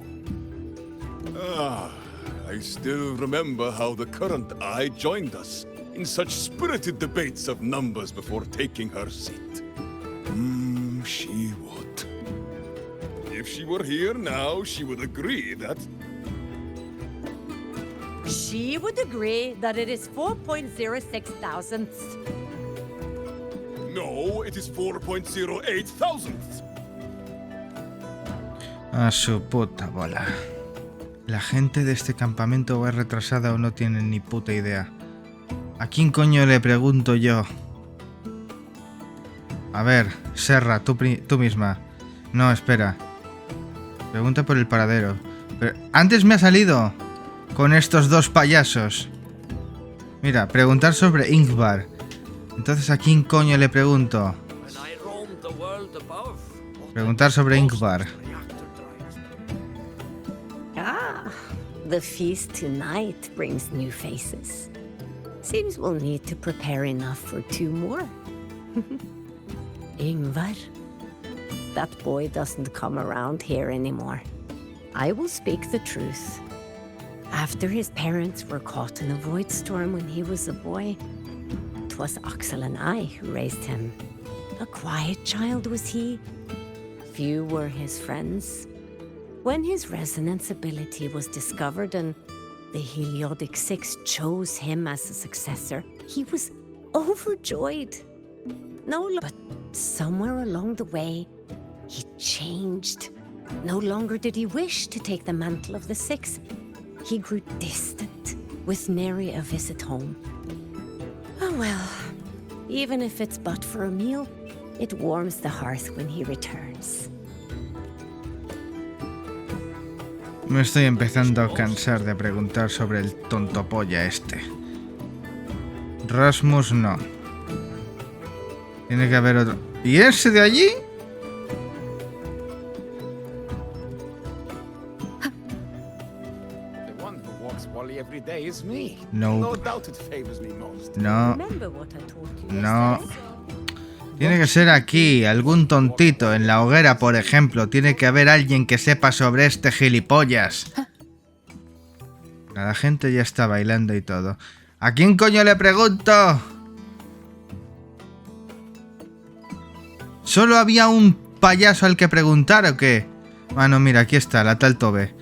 I still remember how the current eye joined us in such spirited debates of numbers before taking her seat. She would. If she were here now, she would agree that... She would agree that it is 4.06 thousandths. No, it is 4.08 thousandths. A su puta bola. La gente de este campamento o es retrasada o no tienen ni puta idea. ¿A quién coño le pregunto yo? A ver, Serra, tú misma. No, espera. Pregunta por el paradero. Pero antes me ha salido... con estos dos payasos. Mira, preguntar sobre Ingvar. Entonces, ¿a quién coño le pregunto? Preguntar sobre Ingvar. The feast tonight brings new faces. Seems we'll need to prepare enough for 2 more. Ingvar? That boy doesn't come around here anymore. I will speak the truth. After his parents were caught in a void storm when he was a boy, 'twas Axel and I who raised him. A quiet child was he. Few were his friends. When his resonance ability was discovered and the Heliotic Six chose him as a successor, he was overjoyed. No, but somewhere along the way, he changed. No longer did he wish to take the mantle of the six. He grew distant, with nary a visit home. Oh well, even if it's but for a meal, it warms the hearth when he returns. Me estoy empezando a cansar de preguntar sobre el tontopolla este. Rasmus no. Tiene que haber otro. ¿Y ese de allí? No. No. No. Tiene que ser aquí, algún tontito. En la hoguera, por ejemplo. Tiene que haber alguien que sepa sobre este gilipollas. La gente ya está bailando y todo. ¿A quién coño le pregunto? ¿Solo había un payaso al que preguntar o qué? Ah, no, mira, aquí está, la tal Tobe.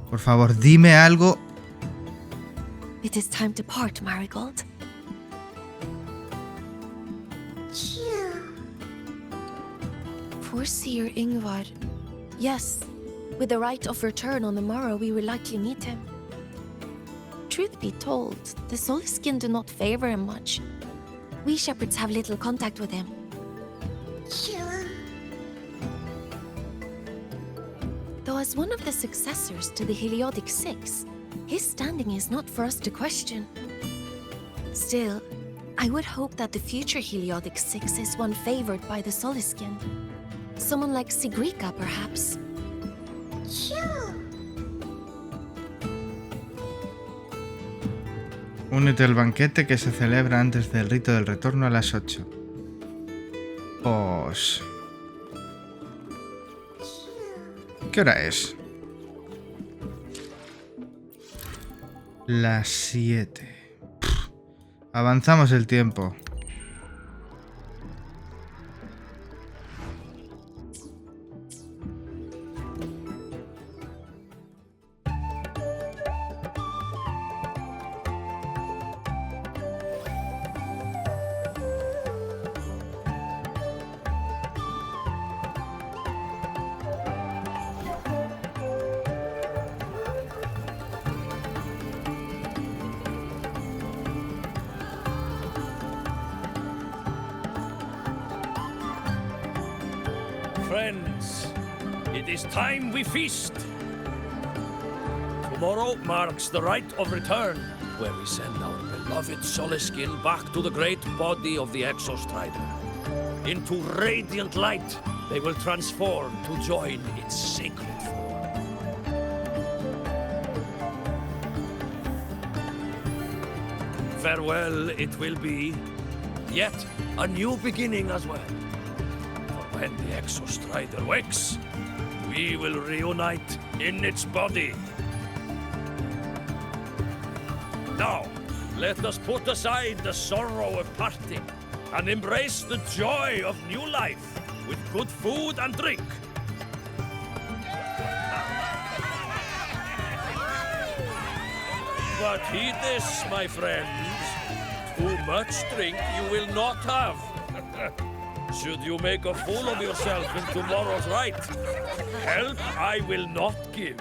Por favor, dime algo. It is time to part, Marigold. Foreseer Ingvar. Yes, with the right of return on the morrow, we will likely meet him. Truth be told, the Soliskin do not favor him much. We shepherds have little contact with him. Though as one of the successors to the Heliodic Six, his standing is not for us to question. Still, I would hope that the future Heliodic Six is one favored by the Soliskin. Someone like Sigrika, perhaps. Únete al banquete que se celebra antes del rito del retorno a las 8. Pues... ¿qué hora es? Las 7. Avanzamos el tiempo. Friends, it is time we feast. Tomorrow marks the rite of return, where we send our beloved Soliskin back to the great body of the Exostrider. Into radiant light, they will transform to join its sacred form. Farewell it will be, yet a new beginning as well. When the Exostrider wakes, we will reunite in its body. Now, let us put aside the sorrow of parting and embrace the joy of new life with good food and drink. But heed this, my friends. Too much drink you will not have. Should you make a fool of yourself in tomorrow's rite, help I will not give.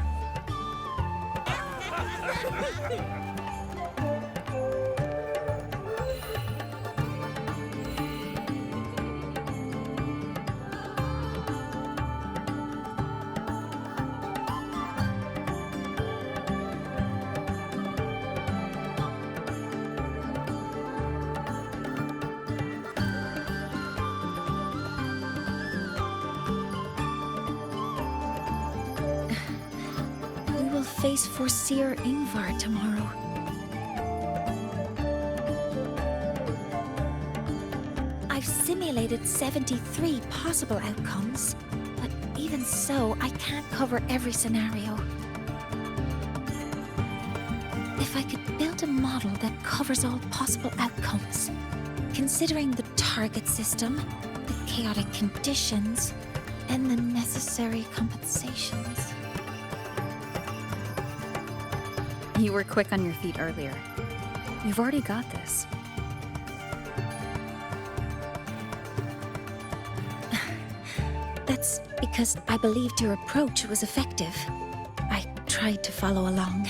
Face Foreseer Ingvar tomorrow. I've simulated 73 possible outcomes, but even so, I can't cover every scenario. If I could build a model that covers all possible outcomes, considering the target system, the chaotic conditions, and the necessary compensations. You were quick on your feet earlier. You've already got this. That's It's because I believed your approach was effective. I tried to follow along.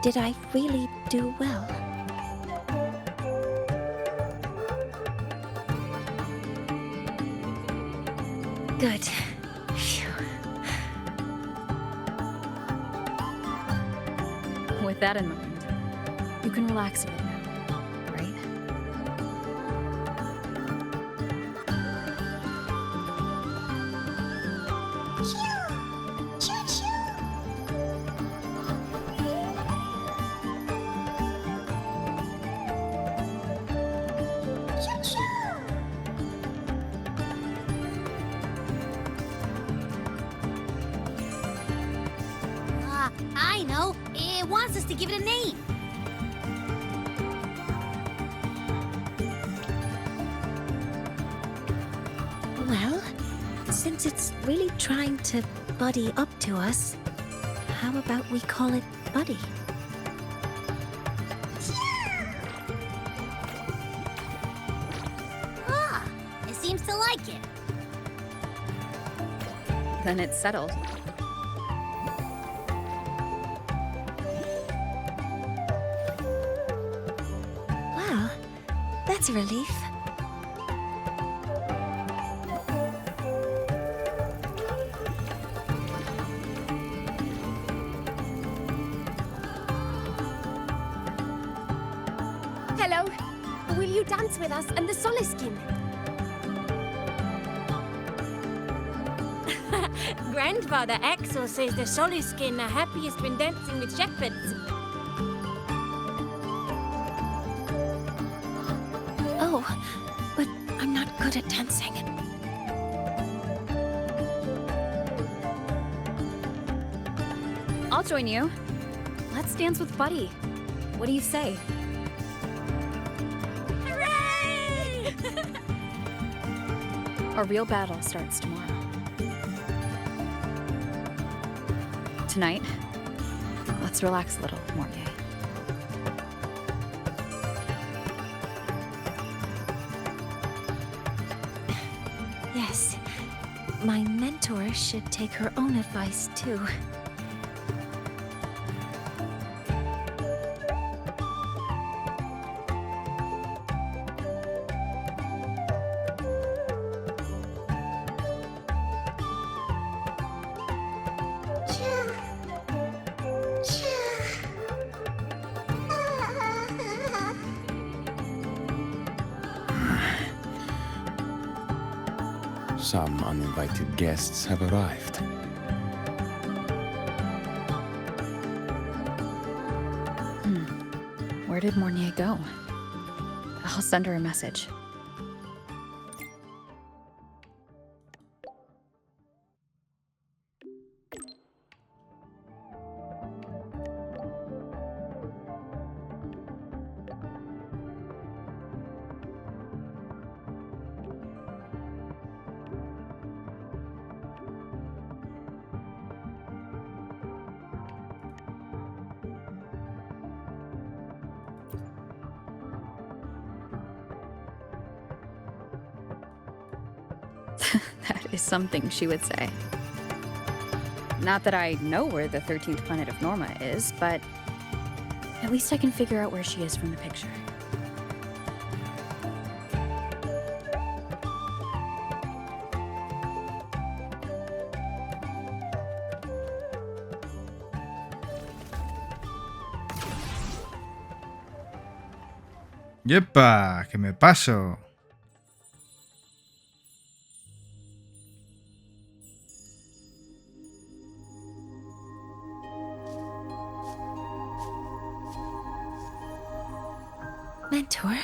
Did I really do well? Good. Phew. With that in mind, you can relax a bit now, right? I know. It wants us to give it a name. Well, since it's really trying to buddy up to us, how about we call it Buddy? Ah, it seems to like it. Then it's settled. Well, that's a relief. Hello. Will you dance with us and the Soliskin? Grandfather Axel says the Soliskin are happiest when dancing with shepherds. Oh, but I'm not good at dancing. I'll join you. Let's dance with Buddy. What do you say? Hooray! Our real battle starts tomorrow. Tonight, let's relax a little, Mornay. Yes, my mentor should take her own advice too. Some uninvited guests have arrived. Where did Mornay go? I'll send her a message. That is something she would say. Not that I know where the 13th planet of Norma is, but at least I can figure out where she is from the picture. ¡Yepa! ¡Que me paso! Mentor?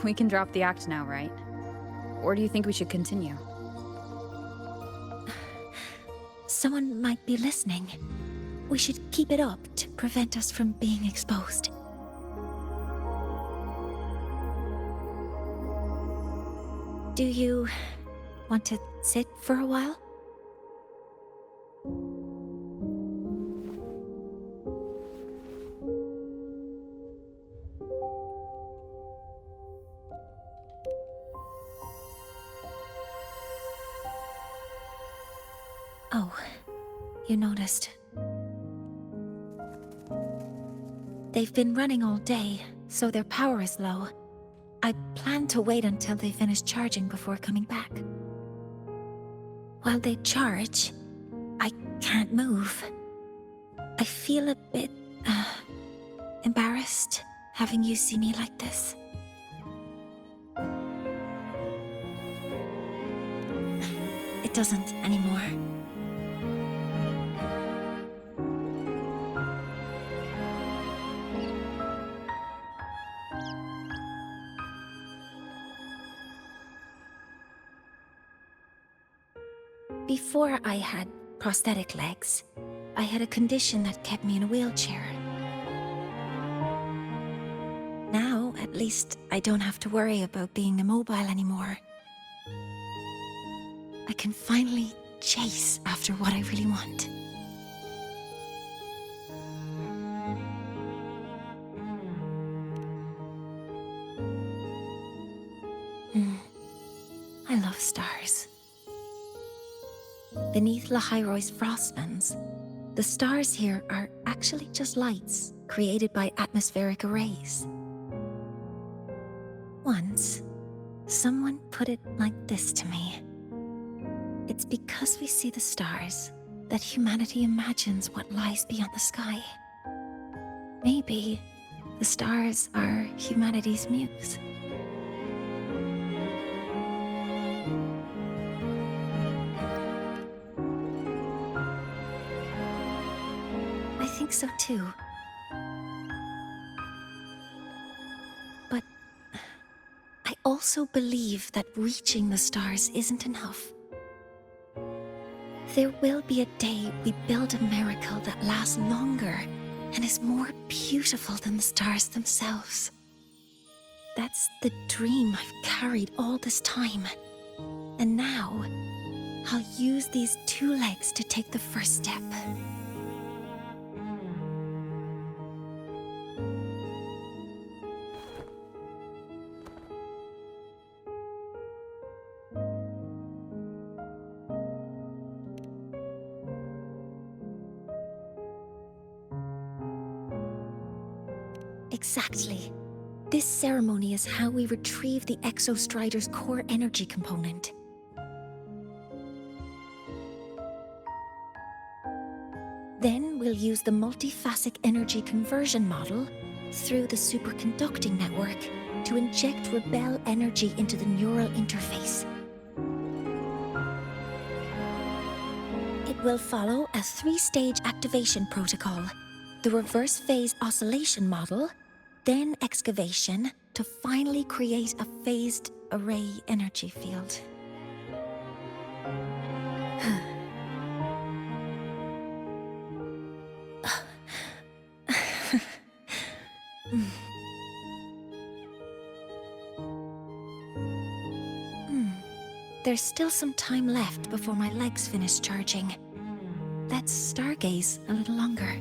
We can drop the act now, right? Or do you think we should continue? Someone might be listening. We should keep it up to prevent us from being exposed. Do you want to sit for a while? you noticed. They've been running all day, so their power is low. I plan to wait until they finish charging before coming back. While they charge, I can't move. I feel a bit, embarrassed having you see me like this. It doesn't anymore. Before I had prosthetic legs, I had a condition that kept me in a wheelchair. Now, at least, I don't have to worry about being immobile anymore. I can finally chase after what I really want. I love stars. Beneath Lahai-Roi's frostlands, the stars here are actually just lights created by atmospheric arrays. Once, someone put it like this to me. It's because we see the stars that humanity imagines what lies beyond the sky. Maybe the stars are humanity's muse. I think so too. But I also believe that reaching the stars isn't enough. There will be a day we build a miracle that lasts longer and is more beautiful than the stars themselves. That's the dream I've carried all this time. And now, I'll use these two legs to take the first step. Exactly. This ceremony is how we retrieve the Exostrider's core energy component. Then we'll use the multiphasic energy conversion model through the superconducting network to inject rebel energy into the neural interface. It will follow a 3-stage activation protocol: the reverse phase oscillation model, then excavation, to finally create a phased array energy field. There's still some time left before my legs finish charging. Let's stargaze a little longer.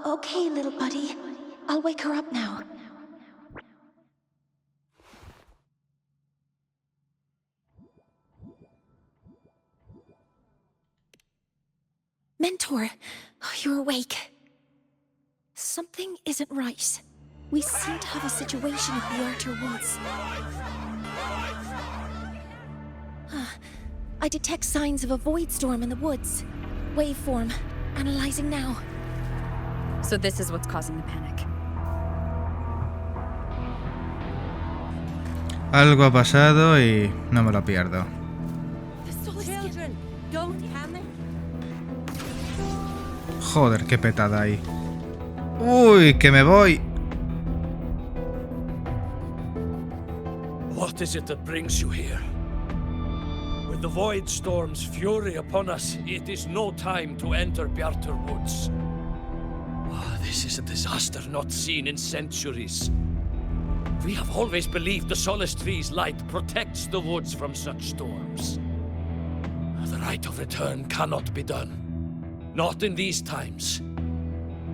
Okay, little buddy. I'll wake her up now. Mentor, you're awake. Something isn't right. We seem to have a situation at the Outer Woods. I detect signs of a void storm in the woods. Waveform. Analyzing now. So this is what's causing the panic. Algo ha pasado y no me lo pierdo. Children, don't panic. Joder, qué petada ahí. Uy, que me voy. What is it that brings you here? With the void storm's fury upon us, it is no time to enter Bjartur Woods. This is a disaster not seen in centuries. We have always believed the Solace Tree's light protects the woods from such storms. The rite of return cannot be done. Not in these times.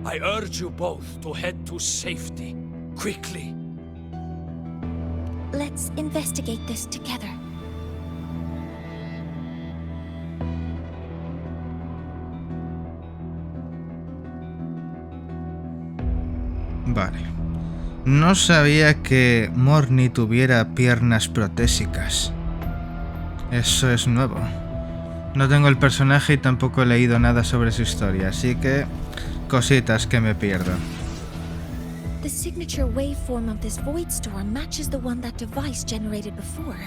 I urge you both to head to safety, quickly. Let's investigate this together. Vale. No sabía que Morny tuviera piernas protésicas. Eso es nuevo. No tengo el personaje y tampoco he leído nada sobre su historia, así que cositas que me pierdo. The signature waveform of this void storm matches the one that device generated before.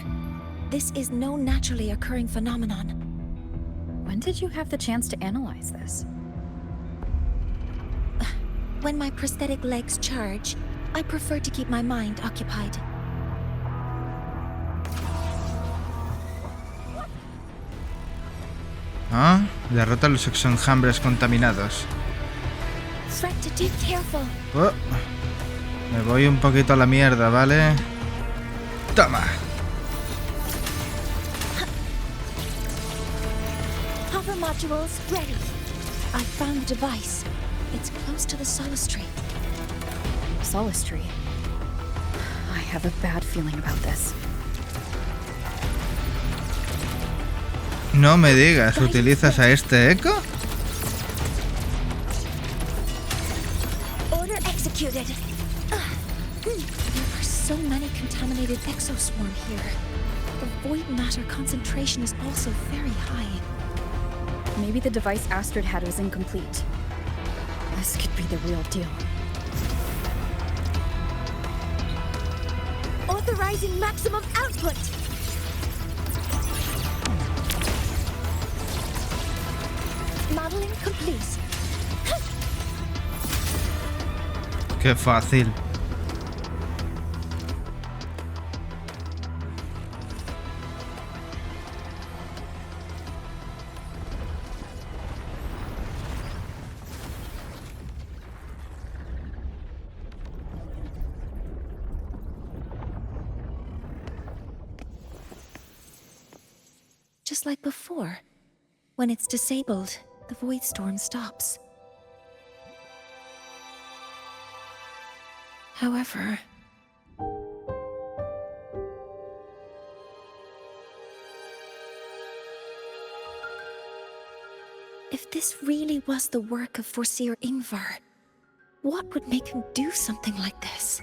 This is no naturally occurring phenomenon. When did you have the chance to analyze this? When my prosthetic legs charge, I prefer to keep my mind occupied. Ah, derrota a los exenjambres contaminados. Fractative, careful. Oh, me voy un poquito a la mierda, ¿vale? Toma. Hover modules ready. I found the device. It's close to the Solace Tree. Solace Tree? I have a bad feeling about this. No me digas, ¿utilizas a este eco? Order executed. There are so many contaminated exoswarm here. The void matter concentration is also very high. Maybe the device Astrid had was incomplete. This could be the real deal. Authorizing maximum output! Modeling complete. Qué fácil. Just like before. When it's disabled, the void storm stops. However... if this really was the work of Foreseer Ingvar, what would make him do something like this?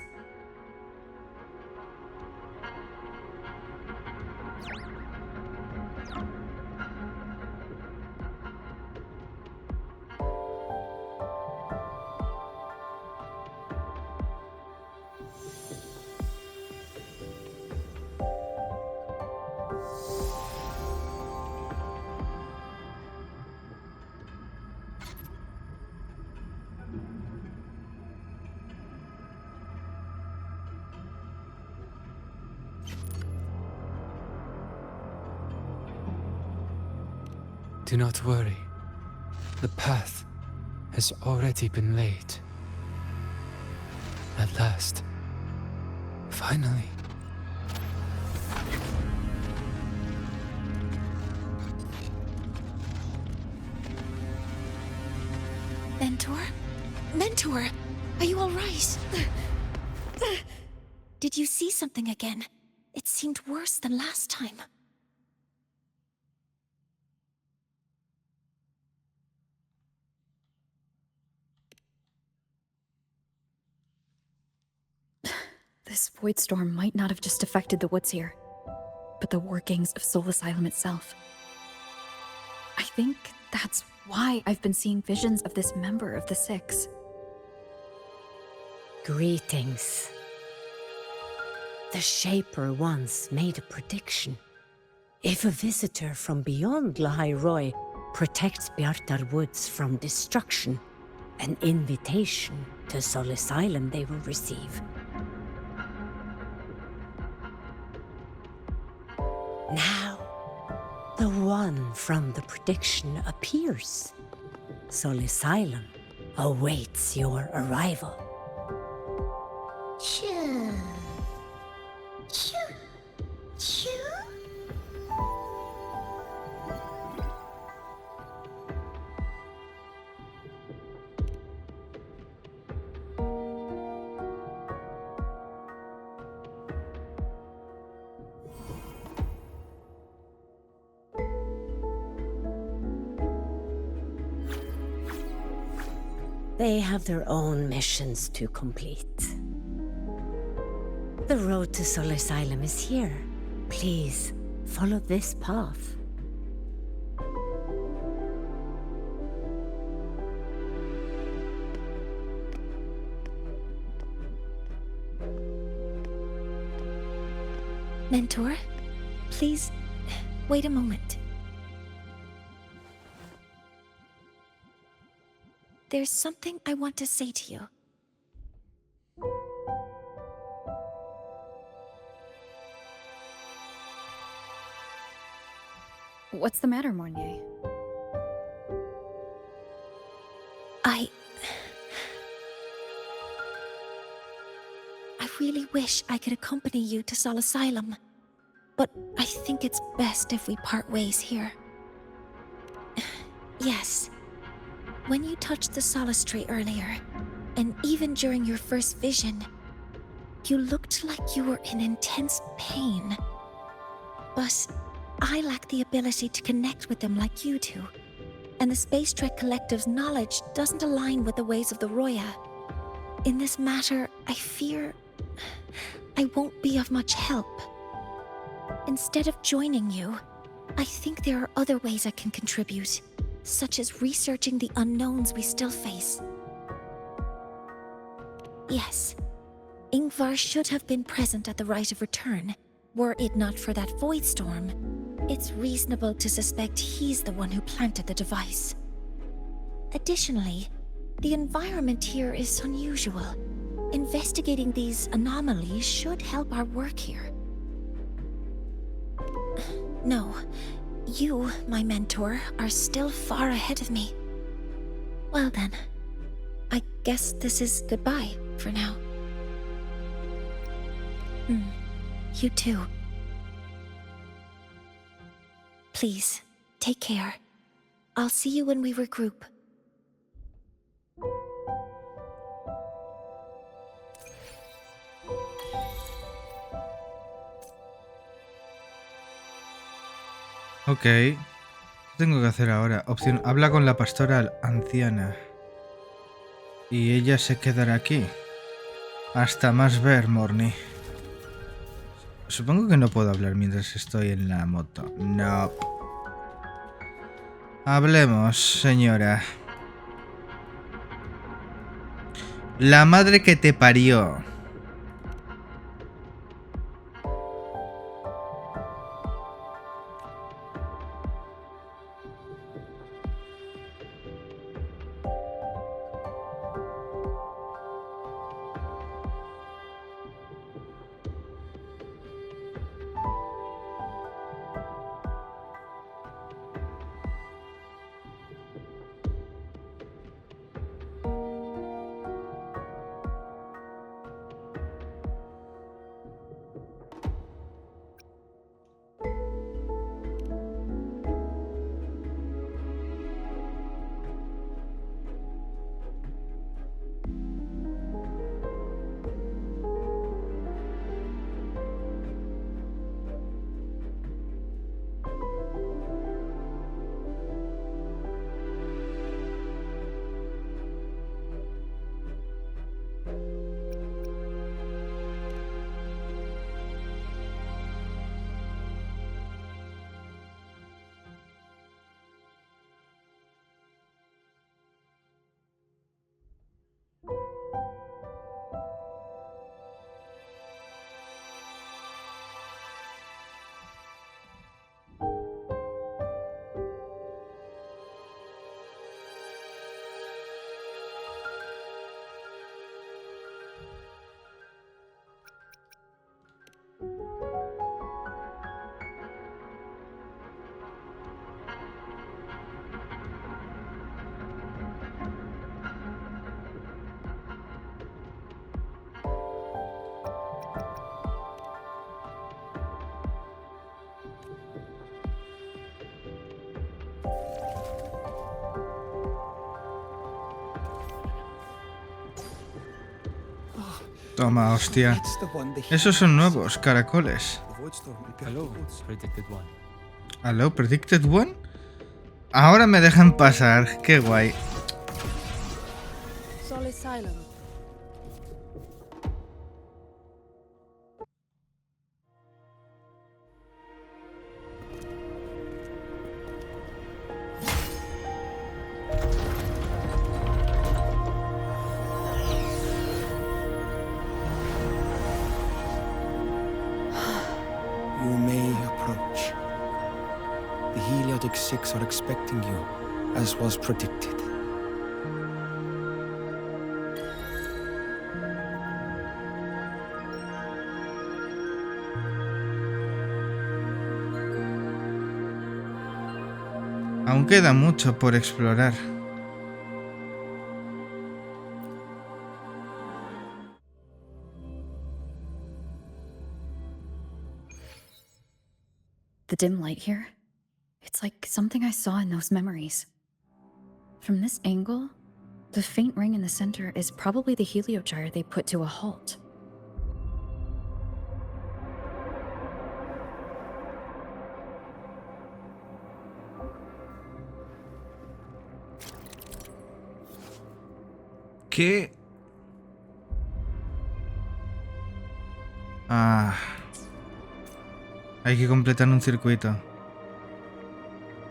Do not worry. The path has already been laid. At last. Finally. Mentor? Mentor! Are you alright? Did you see something again? It seemed worse than last time. This void storm might not have just affected the woods here, but the workings of Soul Asylum itself. I think that's why I've been seeing visions of this member of the Six. Greetings. The Shaper once made a prediction. If a visitor from beyond Lahai-Roi protects Bjartar Woods from destruction, an invitation to Soul Asylum they will receive. Now, the one from the prediction appears. Soul Asylum awaits your arrival. They have their own missions to complete. The road to Solar Asylum is here. Please, follow this path. Mentor, please, wait a moment. There's something I want to say to you. What's the matter, Mornier? I really wish I could accompany you to Sol Asylum, but I think it's best if we part ways here. Yes, when you touched the Solace Tree earlier, and even during your first vision, you looked like you were in intense pain. But I lack the ability to connect with them like you do, and the Space Trek Collective's knowledge doesn't align with the ways of the Roya. In this matter, I fear I won't be of much help. Instead of joining you, I think there are other ways I can contribute, such as researching the unknowns we still face. Yes, Ingvar should have been present at the Rite of Return. Were it not for that void storm, it's reasonable to suspect he's the one who planted the device. Additionally, the environment here is unusual. Investigating these anomalies should help our work here. No, you, my mentor, are still far ahead of me. Well then, I guess this is goodbye for now. You too. Please, take care. I'll see you when we regroup. Ok. ¿Qué tengo que hacer ahora? Opción: habla con la pastora anciana. Y ella se quedará aquí. Hasta más ver, Morny. Supongo que no puedo hablar mientras estoy en la moto. No. Hablemos, señora. La madre que te parió. Toma, hostia. Esos son nuevos caracoles. ¿Hello, Predicted One? Ahora me dejan pasar. Qué guay. asylum. You may approach. The Heliotic Six are expecting you, as was predicted. Aún queda mucho por explorar. The dim light here, it's like something I saw in those memories. From this angle, the faint ring in the center is probably the heliogyre they put to a halt. ¿Qué? Ah. Hay que completar un circuito.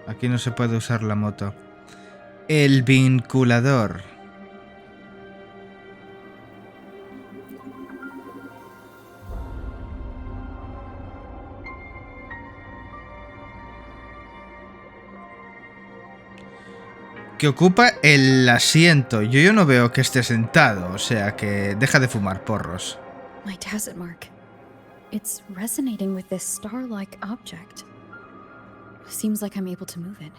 Aquí no se puede usar la moto. El vinculador. Que ocupa el asiento. Yo no veo que esté sentado, o sea que deja de fumar porros. My tacit mark. It's resonating with this star-like object. Seems like I'm able to move it.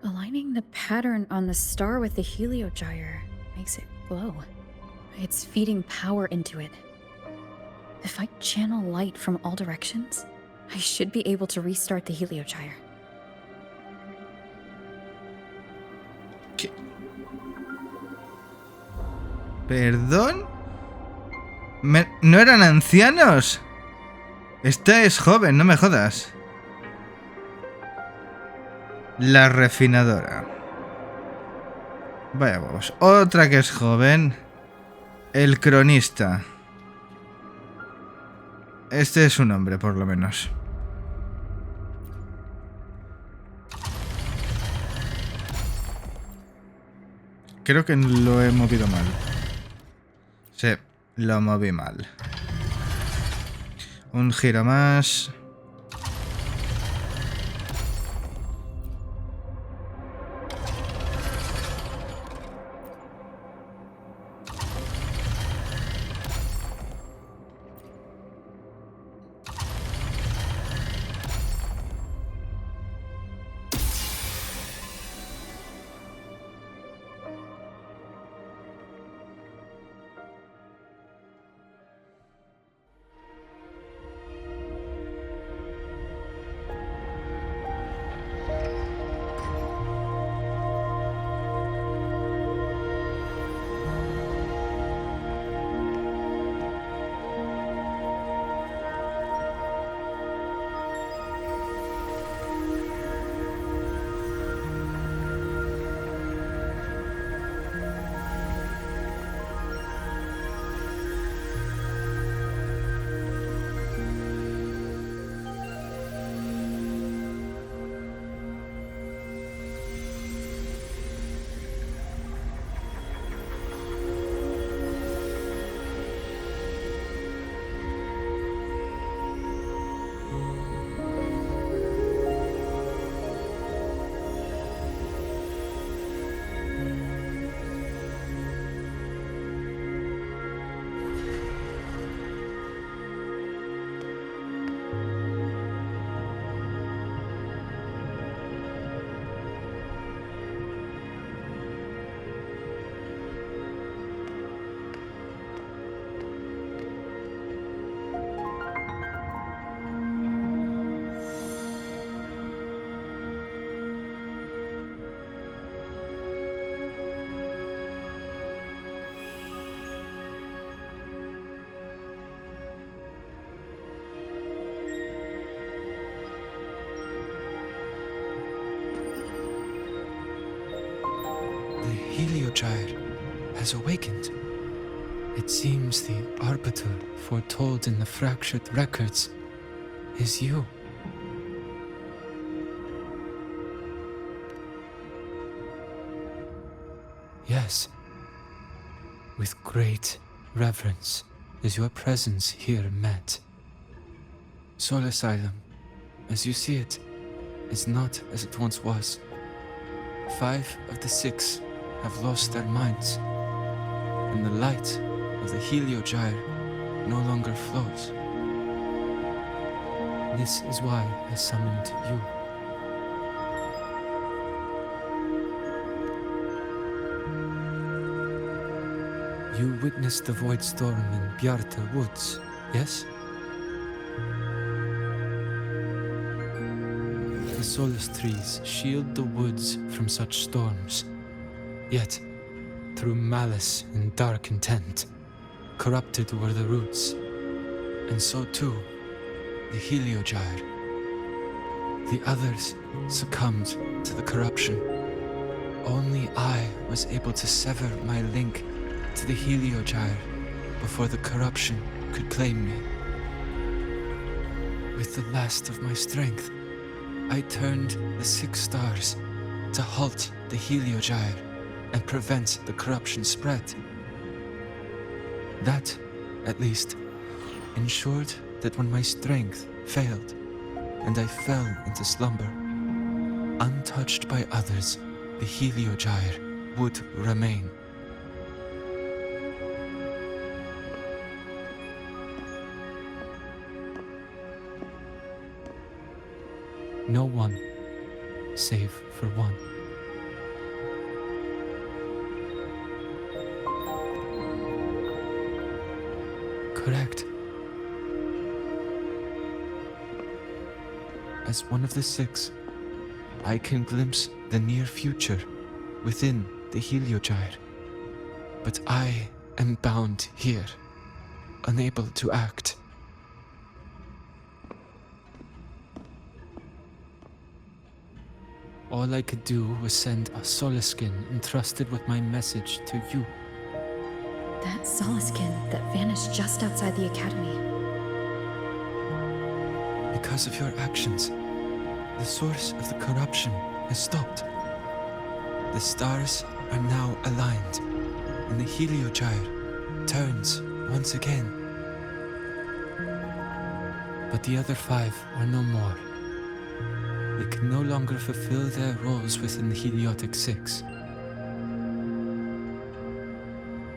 Aligning the pattern on the star with the heliogyre makes it glow. It's feeding power into it. If I channel light from all directions, I should be able to restart the heliogyre. ¿Qué? ¿Perdón? ¿No eran ancianos? Esta es joven, no me jodas. La refinadora. Vaya vos. Otra que es joven. El cronista. Este es un hombre, por lo menos. Creo que lo he movido mal. Sí, lo moví mal. Un giro más. Heliogyre has awakened. It seems the arbiter foretold in the fractured records is you. Yes, with great reverence is your presence here met. Soul Asylum, as you see it, is not as it once was. 5 of the 6 have lost their minds, and the light of the Heliogyre no longer flows. This is why I summoned you. You witnessed the void storm in Bjarta Woods, yes? The solace trees shield the woods from such storms. Yet, through malice and dark intent, corrupted were the roots, and so too the Heliogyre. The others succumbed to the corruption. Only I was able to sever my link to the Heliogyre before the corruption could claim me. With the last of my strength, I turned the 6 stars to halt the Heliogyre and prevent the corruption spread. That, at least, ensured that when my strength failed and I fell into slumber, untouched by others, the Heliogyre would remain. No one, save for one. Correct. As one of the 6, I can glimpse the near future within the Heliogyre. But I am bound here, unable to act. All I could do was send a Solaskin entrusted with my message to you. That Solaskin that vanished just outside the academy. Because of your actions, the source of the corruption has stopped. The stars are now aligned, and the Heliogyre turns once again. But the other 5 are no more. They can no longer fulfill their roles within the Heliotic 6.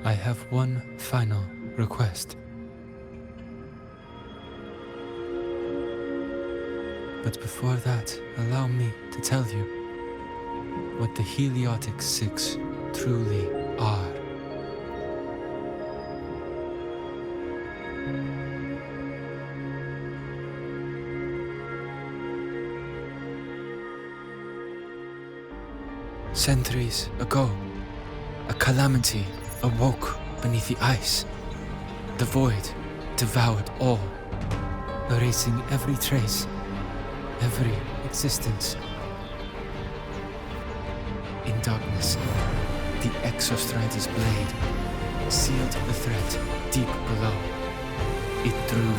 I have one final request. But before that, allow me to tell you what the Heliotic 6 truly are. Centuries ago, a calamity awoke beneath the ice. The void devoured all, erasing every trace, every existence. In darkness, the Exostrider's blade sealed the threat deep below. It drew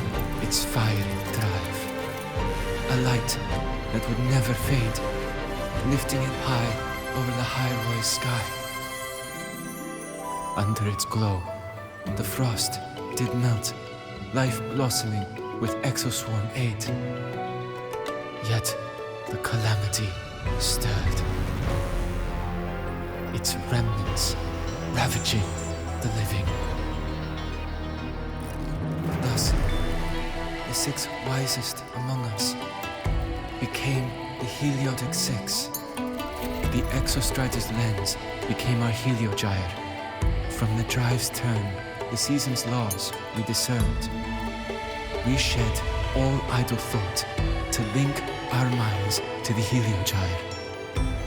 its fiery drive, a light that would never fade, lifting it high over the Lahai-Roi sky. Under its glow, the frost did melt, life blossoming with Exoswarm aid. Yet the calamity stirred, its remnants ravaging the living. Thus, the 6 wisest among us became the Heliotic 6. The Exostrider's lens became our Heliogyre. From the drive's turn, the season's laws we discerned. We shed all idle thought to link our minds to the Heliogyre.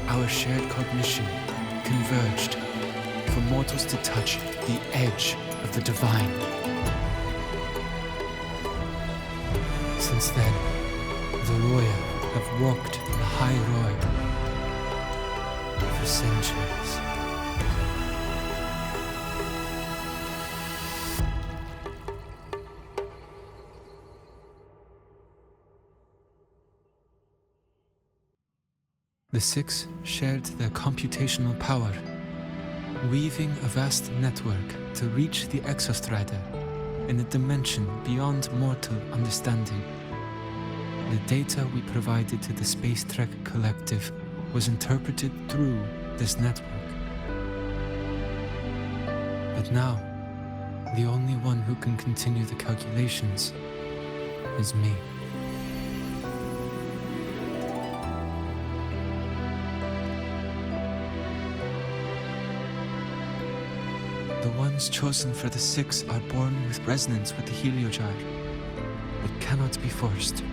Our shared cognition converged for mortals to touch the edge of the divine. Since then, the Roya have walked Lahai-Roi for centuries. The six shared their computational power, weaving a vast network to reach the exostrator in a dimension beyond mortal understanding. The data we provided to the Space Trek Collective was interpreted through this network. But now, the only one who can continue the calculations is me. The ones chosen for the six are born with resonance with the heliogyre. It cannot be forced.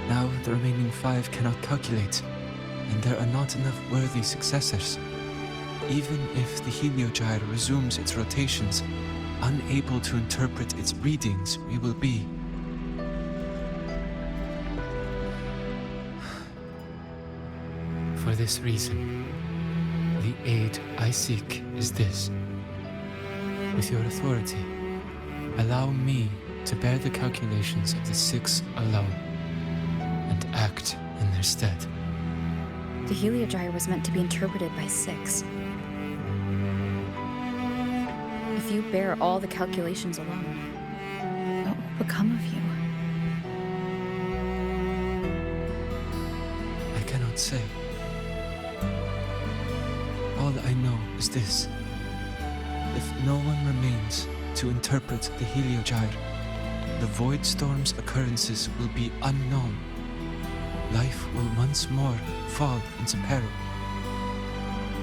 Now the remaining five cannot calculate, and there are not enough worthy successors. Even if the heliogyre resumes its rotations, unable to interpret its readings, we will be. For this reason, the aid I seek is this. With your authority, allow me to bear the calculations of the six alone, and act in their stead. The heliogyre was meant to be interpreted by six. If you bear all the calculations alone, what will become of you? I cannot say. All I know is this. If no one remains to interpret the heliogyre, the void storm's occurrences will be unknown. Life will once more fall into peril.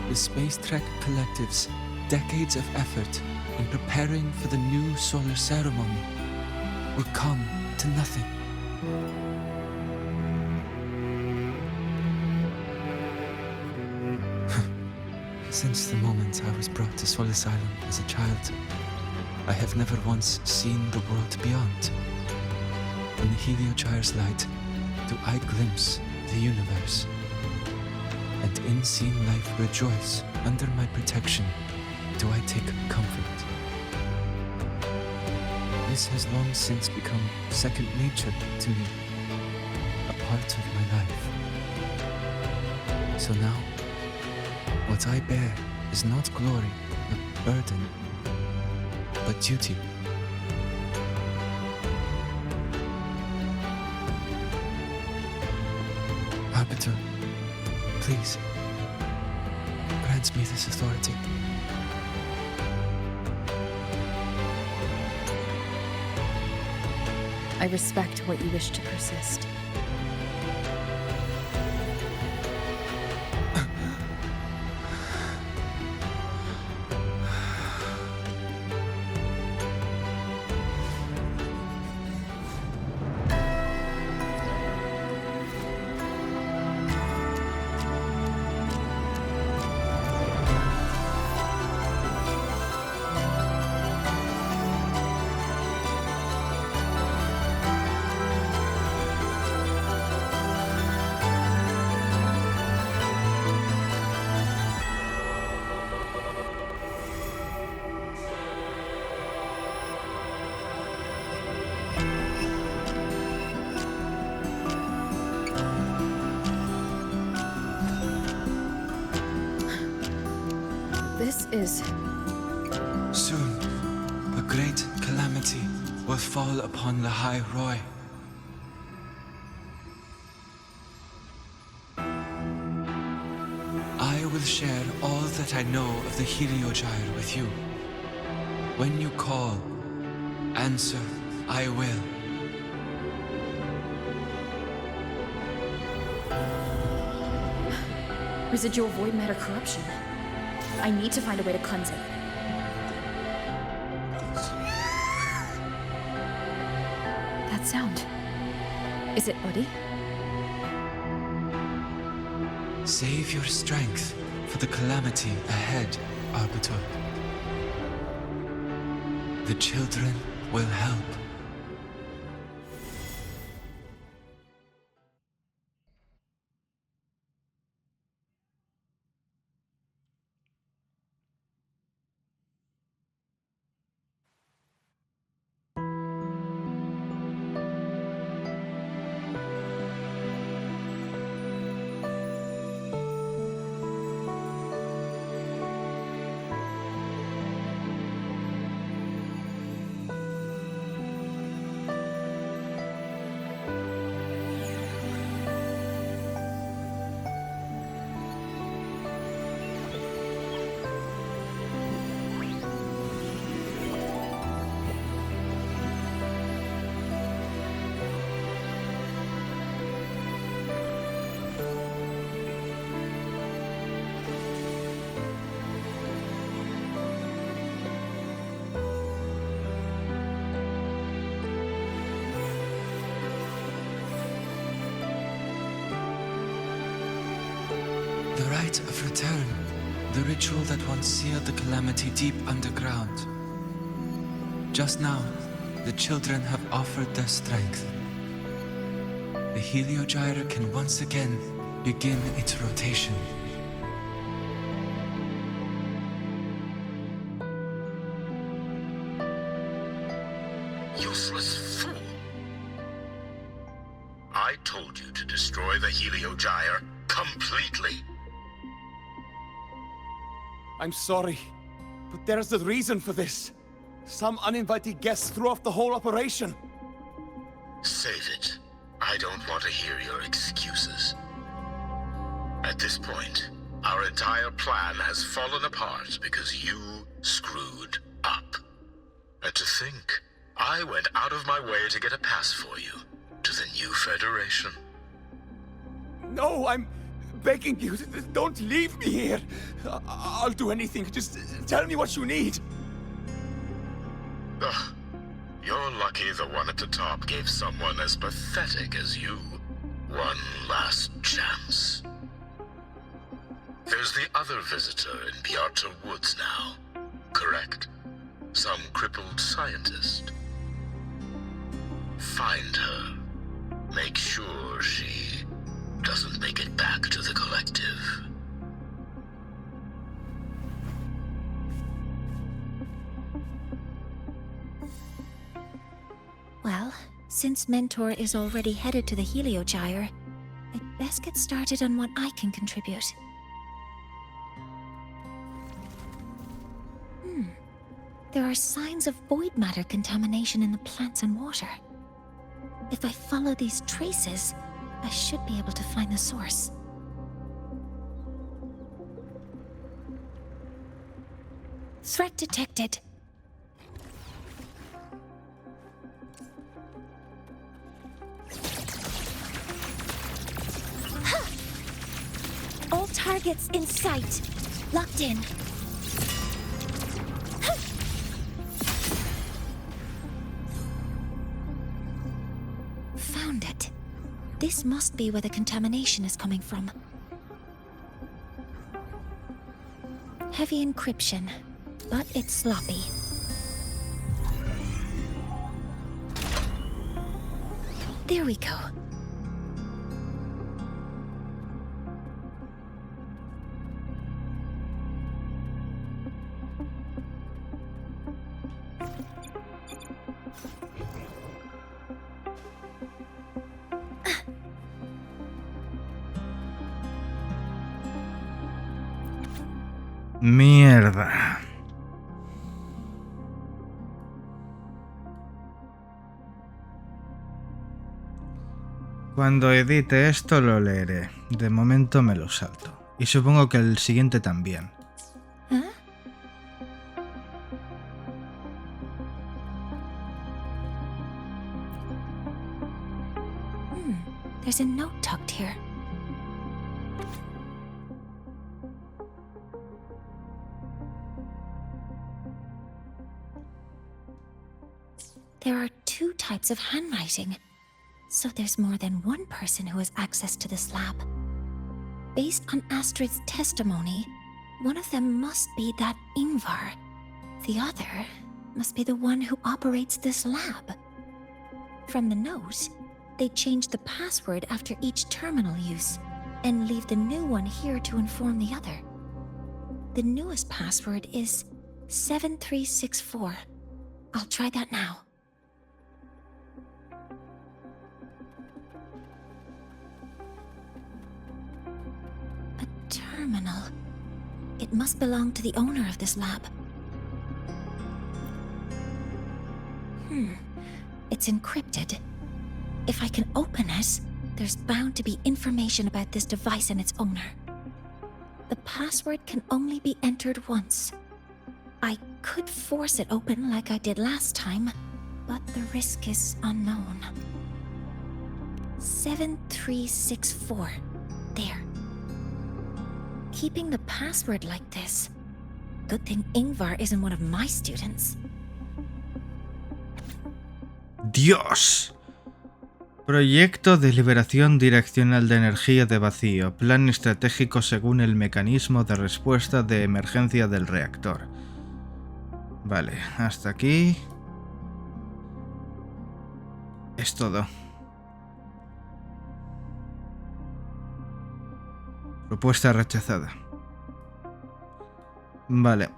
The Space Trek Collective's decades of effort in preparing for the new solar ceremony will come to nothing. Since the moment I was brought to Solace Island as a child, I have never once seen the world beyond. In the heliogyre's light, do I glimpse the universe, and in seeing life rejoice under my protection, do I take comfort. This has long since become second nature to me, a part of my life. So now, what I bear is not glory, but burden, but duty. Arbiter, please, grant me this authority. I respect what you wish to persist. This is... Soon, a great calamity will fall upon Lahai-Roi. I will share all that I know of the heliogyre with you. When you call, answer, I will. Residual void matter corruption. I need to find a way to cleanse it. That sound. Is it Buddy? Save your strength for the calamity ahead, Arbiter. The children will help. The rite of return. The ritual that once sealed the calamity deep underground. Just now, the children have offered their strength. The Heliogyre can once again begin its rotation. Useless fool! I told you to destroy the Heliogyre completely. I'm sorry, but there's a reason for this. Some uninvited guests threw off the whole operation. Save it. I don't want to hear your excuses. At this point, our entire plan has fallen apart because you screwed up. And to think, I went out of my way to get a pass for you to the new Federation. No, I'm begging you, don't leave me here. I'll do anything, just tell me what you need. Ugh. You're lucky the one at the top gave someone as pathetic as you one last chance. There's the other visitor in Beata Woods now, correct? Some crippled scientist. Find her. Make sure she doesn't make it back to the collective. Well, since Mentor is already headed to the Heliogyre, I'd best get started on what I can contribute. There are signs of void matter contamination in the plants and water. If I follow these traces, I should be able to find the source. Threat detected. All targets in sight. Locked in. Found it. This must be where the contamination is coming from. Heavy encryption, but it's sloppy. There we go. Mierda. Cuando edite esto lo leeré. De momento me lo salto. Y supongo que el siguiente también. There's a note tucked here. There are two types of handwriting, so there's more than one person who has access to this lab. Based on Astrid's testimony, one of them must be that Ingvar. The other must be the one who operates this lab. From the note, they change the password after each terminal use, and leave the new one here to inform the other. The newest password is 7364. I'll try that now. Terminal. It must belong to the owner of this lab. It's encrypted. If I can open it, there's bound to be information about this device and its owner. The password can only be entered once. I could force it open like I did last time, but the risk is unknown. 7364. There. Keeping the password like this. Good thing Ingvar isn't one of my students. Dios. Proyecto de liberación direccional de energía de vacío. Plan estratégico según el mecanismo de respuesta de emergencia del reactor. Vale, hasta aquí. Es todo. Propuesta rechazada. Vale.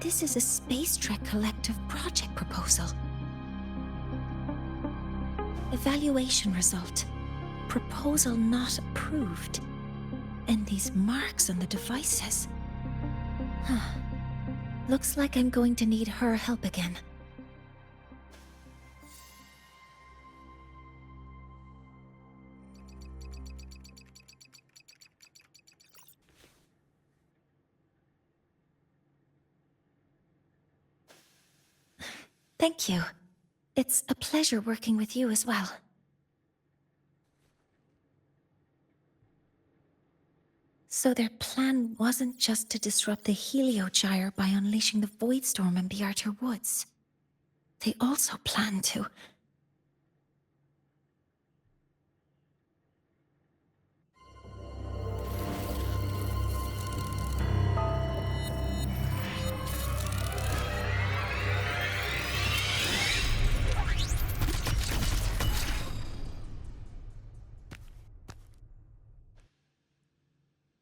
This is a Space Trek Collective project proposal. Evaluation result. Proposal not approved. And these marks on the devices. Huh. Looks like I'm going to need her help again. Thank you. It's a pleasure working with you as well. So their plan wasn't just to disrupt the Heliogyre by unleashing the Voidstorm in the Outer Woods. They also planned to...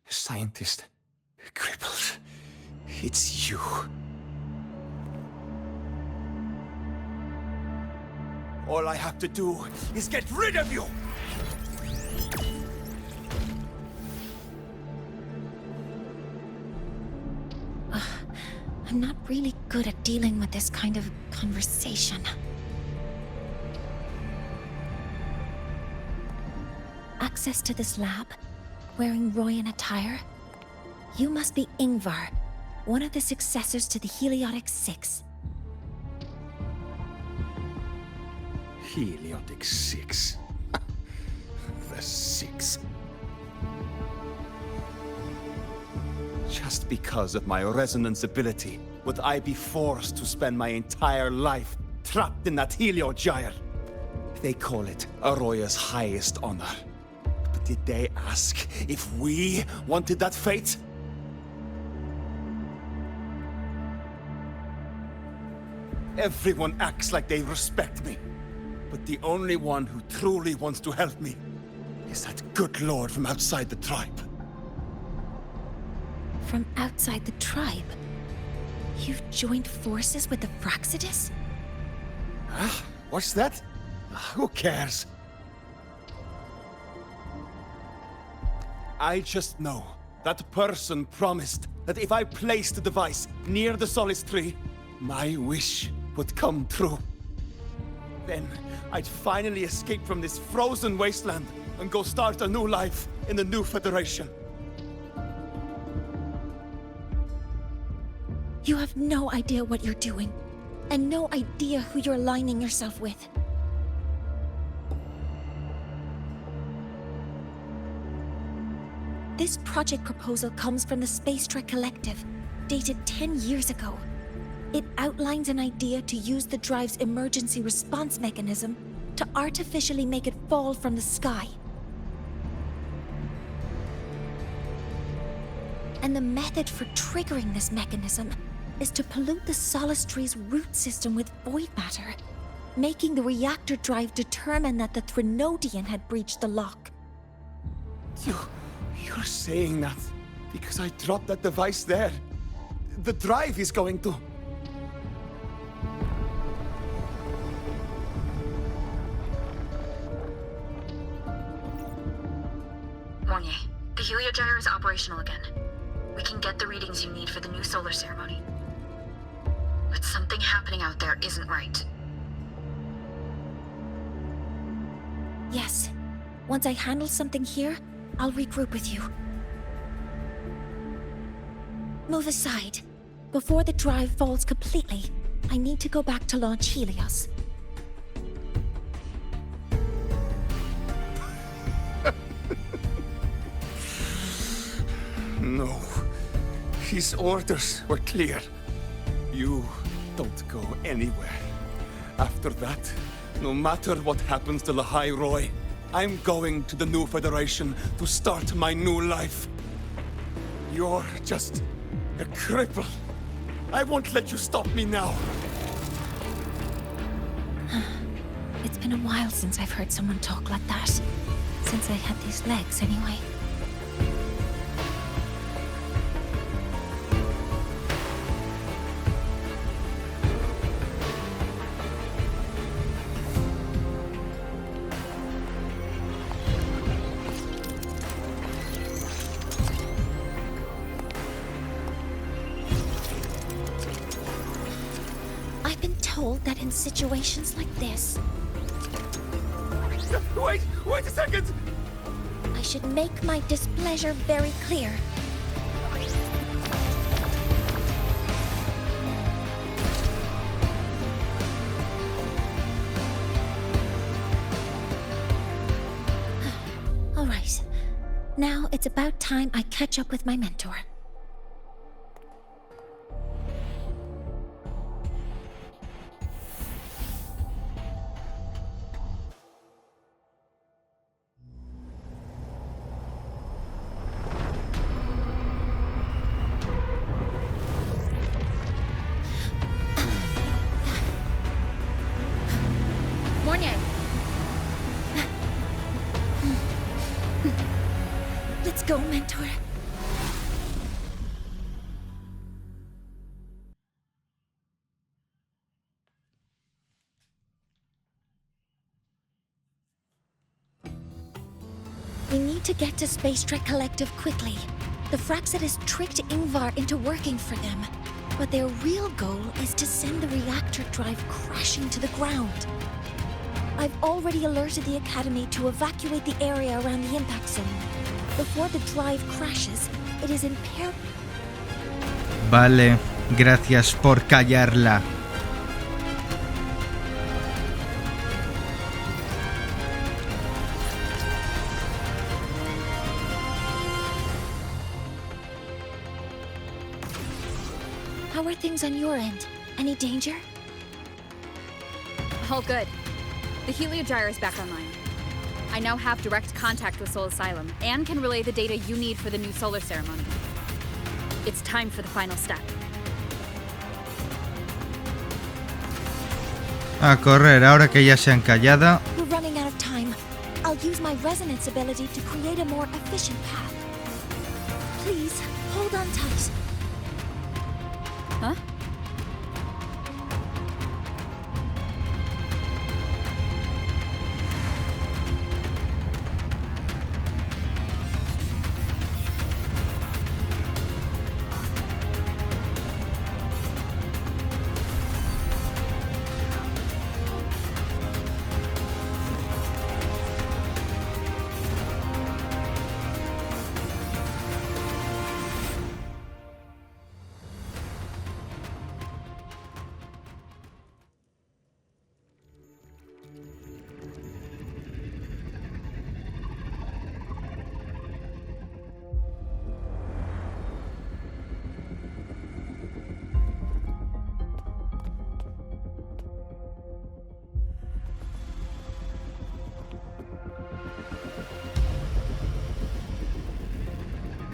Scientist. Crippled. It's you. All I have to do is get rid of you! I'm not really good at dealing with this kind of conversation. Access to this lab? Wearing Royan attire? You must be Ingvar, one of the successors to the Heliotic Six. Heliotic Six. The Six. Just because of my resonance ability, would I be forced to spend my entire life trapped in that Heliogyre? They call it Roya's highest honor. But did they ask if we wanted that fate? Everyone acts like they respect me. But the only one who truly wants to help me is that good lord from outside the tribe. From outside the tribe? You've joined forces with the Fraxidus? Huh? What's that? Who cares? I just know that person promised that if I placed the device near the Solace Tree, my wish would come true. Then I'd finally escape from this frozen wasteland and go start a new life in the new Federation. You have no idea what you're doing, and no idea who you're aligning yourself with. This project proposal comes from the Space Trek Collective, dated 10 years ago. It outlines an idea to use the drive's emergency response mechanism to artificially make it fall from the sky. And the method for triggering this mechanism is to pollute the Solace Tree's root system with void matter, making the reactor drive determine that the Threnodian had breached the lock. You're saying that because I dropped that device there. The drive is going to... Mornier, the Heliogyre is operational again. We can get the readings you need for the new solar ceremony. But something happening out there isn't right. Yes. Once I handle something here, I'll regroup with you. Move aside. Before the drive falls completely, I need to go back to launch Helios. No. His orders were clear. You don't go anywhere After that, no matter what happens to Lahai-Roi, I'm going to the new Federation to start my new life. You're just a cripple. I won't let you stop me now. It's been a while since I've heard someone talk like that. Since I had these legs, anyway. I've been told that in situations like this, Wait a second! I should make my displeasure very clear. All right. Now it's about time I catch up with my mentor. Let's go, mentor. We need to get to Space Trek Collective quickly. The Fraxidus tricked Ingvar into working for them, but their real goal is to send the reactor drive crashing to the ground. I've already alerted the Academy to evacuate the area around the impact zone. Before the drive crashes, it is imperative. Vale, gracias por callarla. How are things on your end? Any danger? All good. The Heliogyre is back online. I now have direct contact with Sol Asylum and can relay the data you need for the new solar ceremony. It's time for the final step. A correr, ahora que ya se han callado. We're running out of time. I'll use my resonance ability to create a more efficient path. Please, hold on tight. Huh?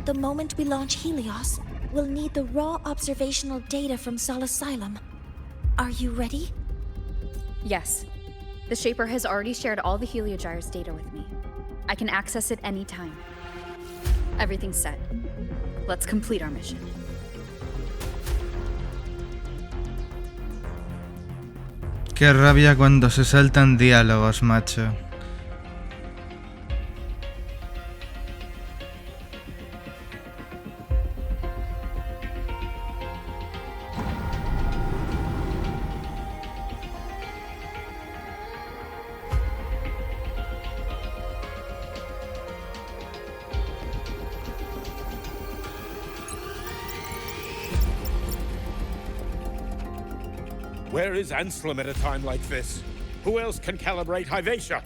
The moment we launch Helios, we'll need the raw observational data from Sol Asylum. Are you ready? Yes. The Shaper has already shared all the Heliogyre's data with me. I can access it anytime. Everything's set. Let's complete our mission. Qué rabia cuando se saltan diálogos, macho. Where is Anslem at a time like this? Who else can calibrate Hyvatia?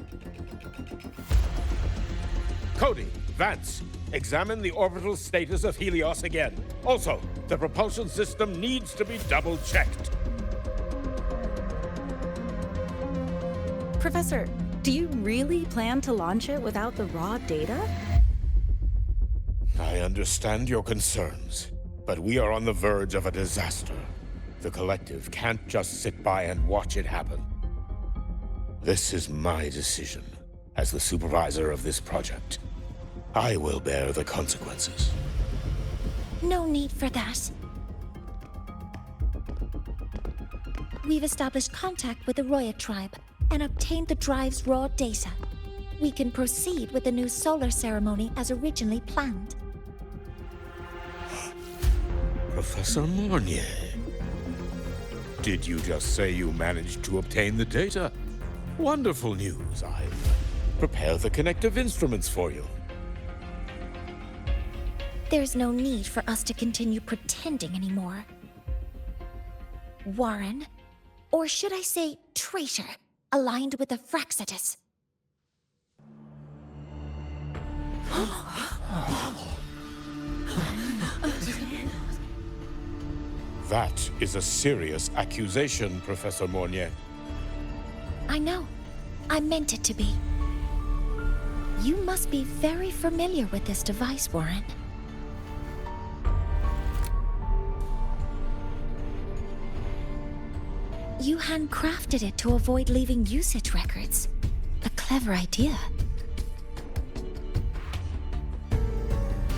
Cody, Vance, examine the orbital status of Helios again. Also, the propulsion system needs to be double-checked. Professor, do you really plan to launch it without the raw data? I understand your concerns, but we are on the verge of a disaster. The collective can't just sit by and watch it happen. This is my decision. As the supervisor of this project, I will bear the consequences. No need for that. We've established contact with the Roya tribe and obtained the drive's raw data. We can proceed with the new solar ceremony as originally planned. Professor Mornier, did you just say you managed to obtain the data? Wonderful news. I'll prepare the connective instruments for you. There's no need for us to continue pretending anymore. Warren, or should I say traitor, aligned with the Fraxidus. That is a serious accusation, Professor Mornier. I know. I meant it to be. You must be very familiar with this device, Warren. You handcrafted it to avoid leaving usage records. A clever idea.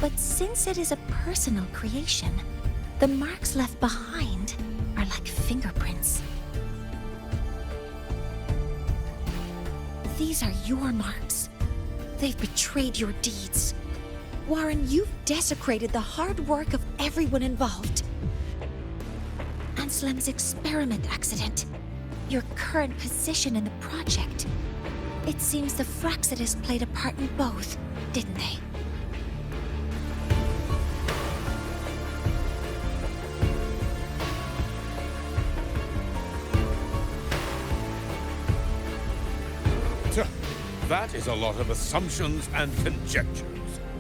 But since it is a personal creation, the marks left behind are like fingerprints. These are your marks. They've betrayed your deeds. Warren, you've desecrated the hard work of everyone involved. Anslem's experiment accident, your current position in the project. It seems the Fraxidus played a part in both, didn't they? That is a lot of assumptions and conjectures,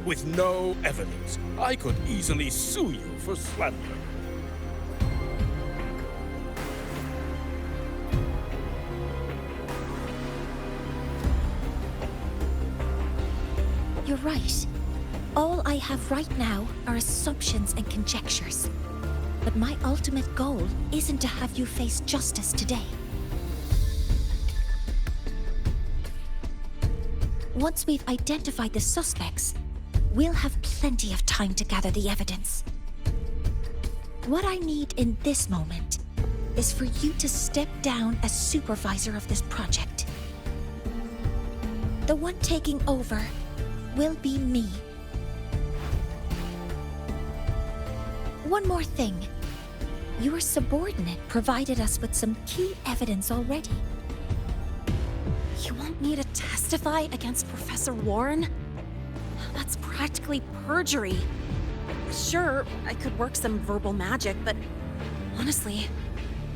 with no evidence. I could easily sue you for slander. You're right. All I have right now are assumptions and conjectures. But my ultimate goal isn't to have you face justice today. Once we've identified the suspects, we'll have plenty of time to gather the evidence. What I need in this moment is for you to step down as supervisor of this project. The one taking over will be me. One more thing. Your subordinate provided us with some key evidence already. You want me to testify against Professor Warren? That's practically perjury. Sure, I could work some verbal magic, but honestly,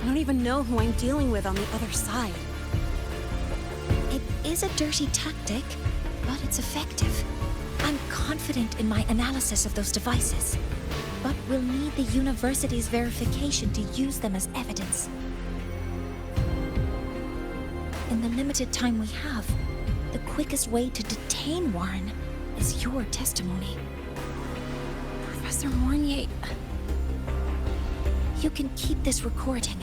I don't even know who I'm dealing with on the other side. It is a dirty tactic, but it's effective. I'm confident in my analysis of those devices, but we'll need the university's verification to use them as evidence. In the limited time we have, the quickest way to detain Warren is your testimony. Professor Mornier... You can keep this recording.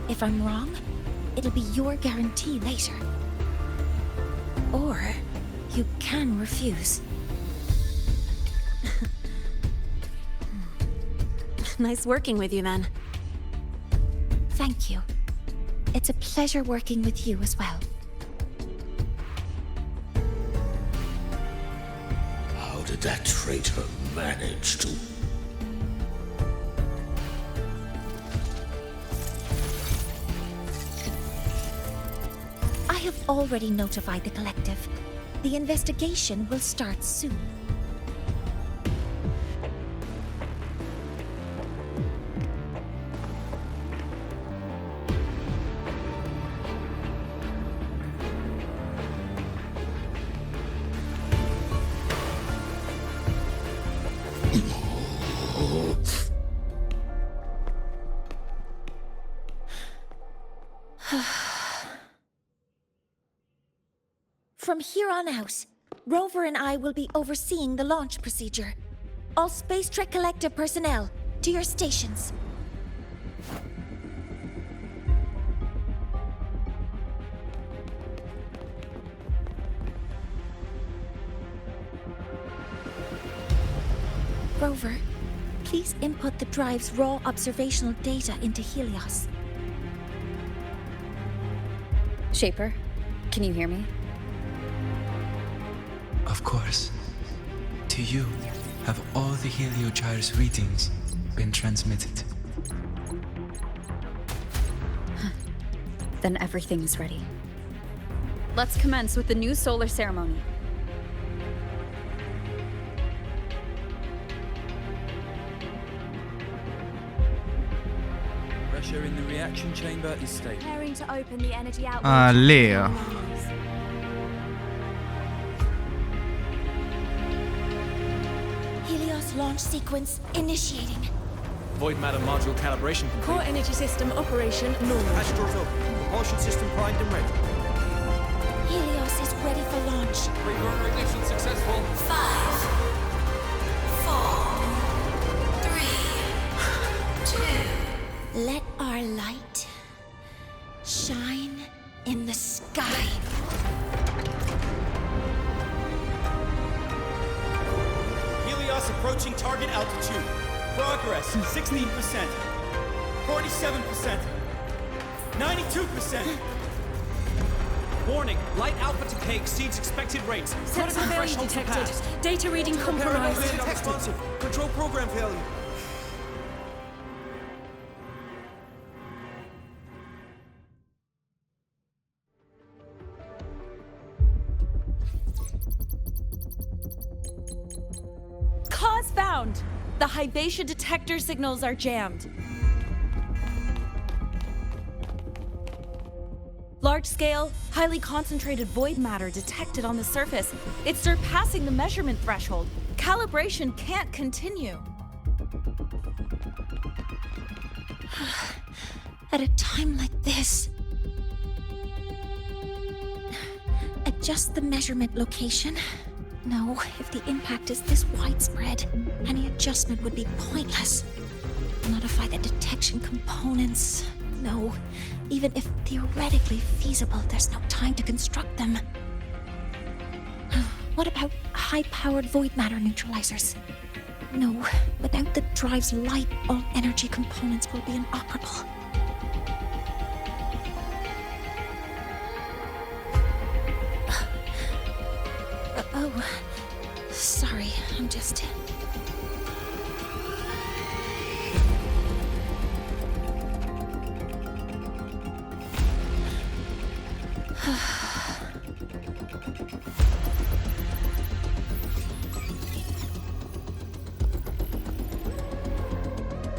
If I'm wrong, it'll be your guarantee later. Or you can refuse. Nice working with you, then. Thank you. It's a pleasure working with you as well. How did that traitor manage to... I have already notified the collective. The investigation will start soon. From here on out, Rover and I will be overseeing the launch procedure. All Space Trek Collective personnel, to your stations. Rover, please input the drive's raw observational data into Helios. Shaper, can you hear me? Of course. To you, have all the Heliogyre's readings been transmitted? Then everything's ready. Let's commence with the new solar ceremony. Pressure in the reaction chamber is stable. Preparing to open the energy outlet. Leo. Helios launch sequence initiating. Void matter module calibration complete. Core energy system operation normal. Hatch doors open. Propulsion system primed and ready. Helios is ready for launch. Pre-burner ignition successful. 5, 4, 3, 2. Let our light shine in the sky. Helios approaching target altitude. Progress 16%. 47%. 92%. Warning, light alpha decay exceeds expected rates. Sensor failure detected. Data reading compromised. Unresponsive. Control program failure. Cause found! The Hyvatia detector signals are jammed. Large-scale, highly concentrated void matter detected on the surface. It's surpassing the measurement threshold. Calibration can't continue. At a time like this, adjust the measurement location. No, if the impact is this widespread, any adjustment would be pointless. Modify the detection components. No, even if theoretically feasible, there's no time to construct them. What about high-powered void matter neutralizers? No, without the drive's light, all energy components will be inoperable. Oh, sorry, I'm just...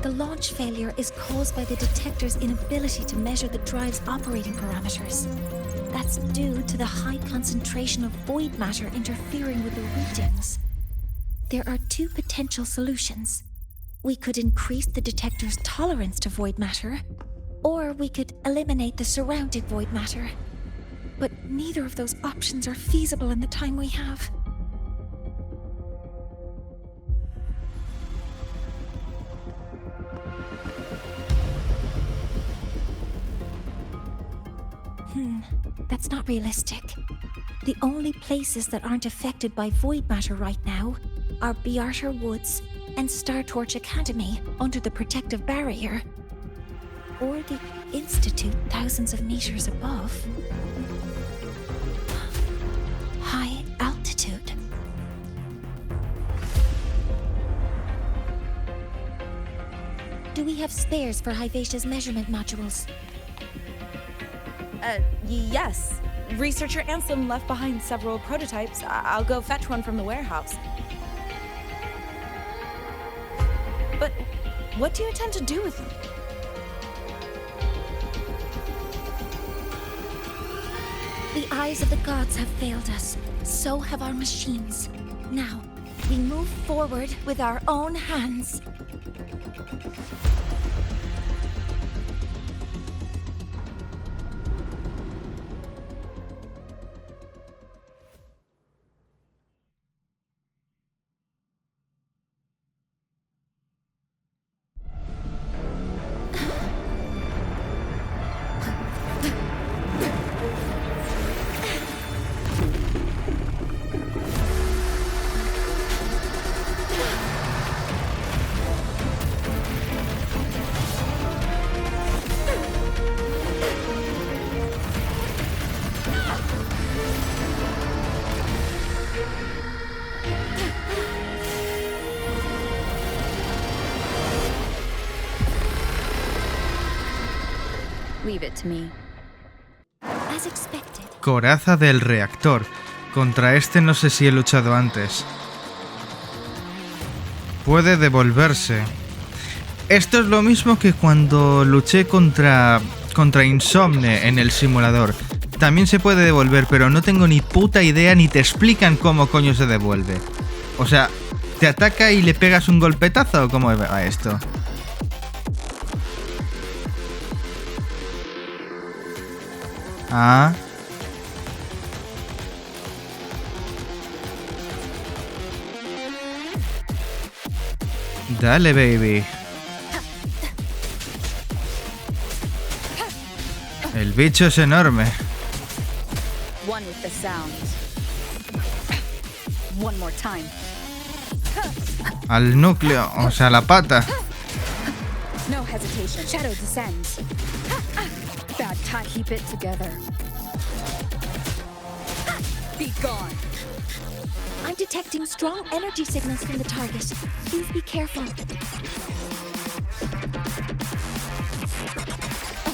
The launch failure is caused by the detector's inability to measure the drive's operating parameters. That's due to the high concentration of void matter interfering with the readings. There are two potential solutions. We could increase the detector's tolerance to void matter, or we could eliminate the surrounding void matter. But neither of those options are feasible in the time we have. That's not realistic. The only places that aren't affected by void matter right now are Bearter Woods and Star Torch Academy under the protective barrier, or the Institute thousands of meters above. High altitude. Do we have spares for Hyvatia's measurement modules? Yes. Researcher Anselm left behind several prototypes. I'll go fetch one from the warehouse. But what do you intend to do with them? The eyes of the gods have failed us. So have our machines. Now, we move forward with our own hands. leave it to me. As expected. Coraza del reactor. Contra este no sé si he luchado antes. Puede devolverse. Esto es lo mismo que cuando luché contra Insomne en el simulador. También se puede devolver, pero no tengo ni puta idea ni te explican cómo coño se devuelve. O sea, ¿te ataca y le pegas un golpetazo o cómo va esto? Ah. Dale, baby. El bicho es enorme. One with the sound. One more time. Al núcleo, o sea, la pata. No hesitation. Shadow descends. Bad time. Keep it together. Be gone. I'm detecting strong energy signals from the target. Please be careful.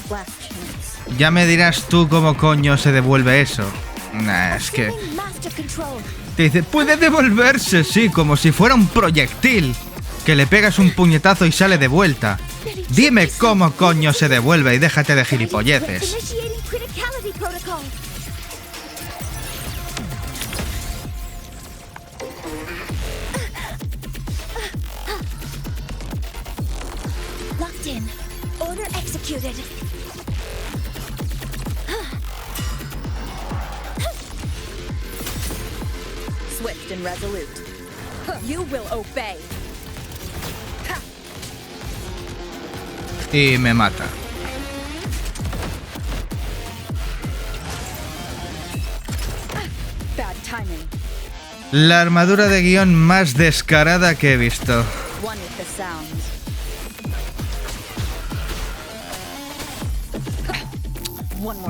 Last chance. Ya me dirás tú cómo coño se devuelve eso. Nah, es que... Te dice, puede devolverse, sí, como si fuera un proyectil. Que le pegas un puñetazo y sale de vuelta. Dime cómo coño se devuelve y déjate de gilipolleces. Locked in. Order executed. Swift and resolute. You will obey. Y me mata. Bad timing. La armadura de guión más descarada que he visto. One with the sound.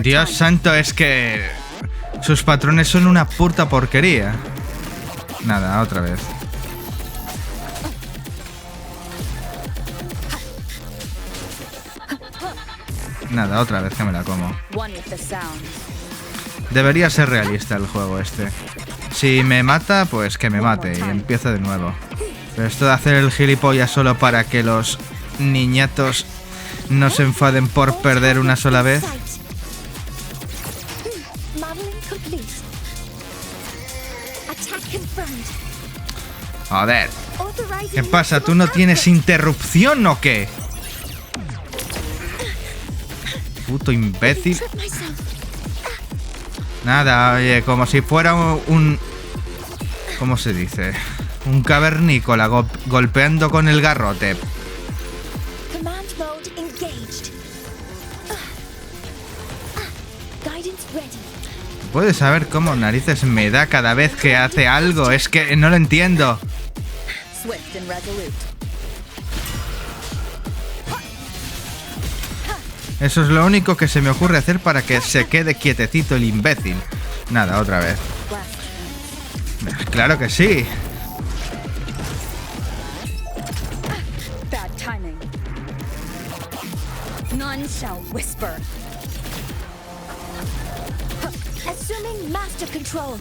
Dios santo, es que... sus patrones son una puta porquería. Nada, otra vez. Nada, otra vez que me la como. Debería ser realista el juego este. Si me mata, pues que me mate y empiezo de nuevo. Pero esto de hacer el gilipollas solo para que los niñatos no se enfaden por perder una sola vez. Joder. ¿Qué pasa? ¿Tú no tienes interrupción o qué? Puto imbécil. Nada, oye, como si fuera un... ¿Cómo se dice? Un cavernícola golpeando con el garrote. ¿Puedes saber cómo narices me da cada vez que hace algo? Es que no lo entiendo. Eso es lo único que se me ocurre hacer para que se quede quietecito el imbécil. Nada, otra vez. Claro que sí. Bad timing. None shall whisper. Assuming master control.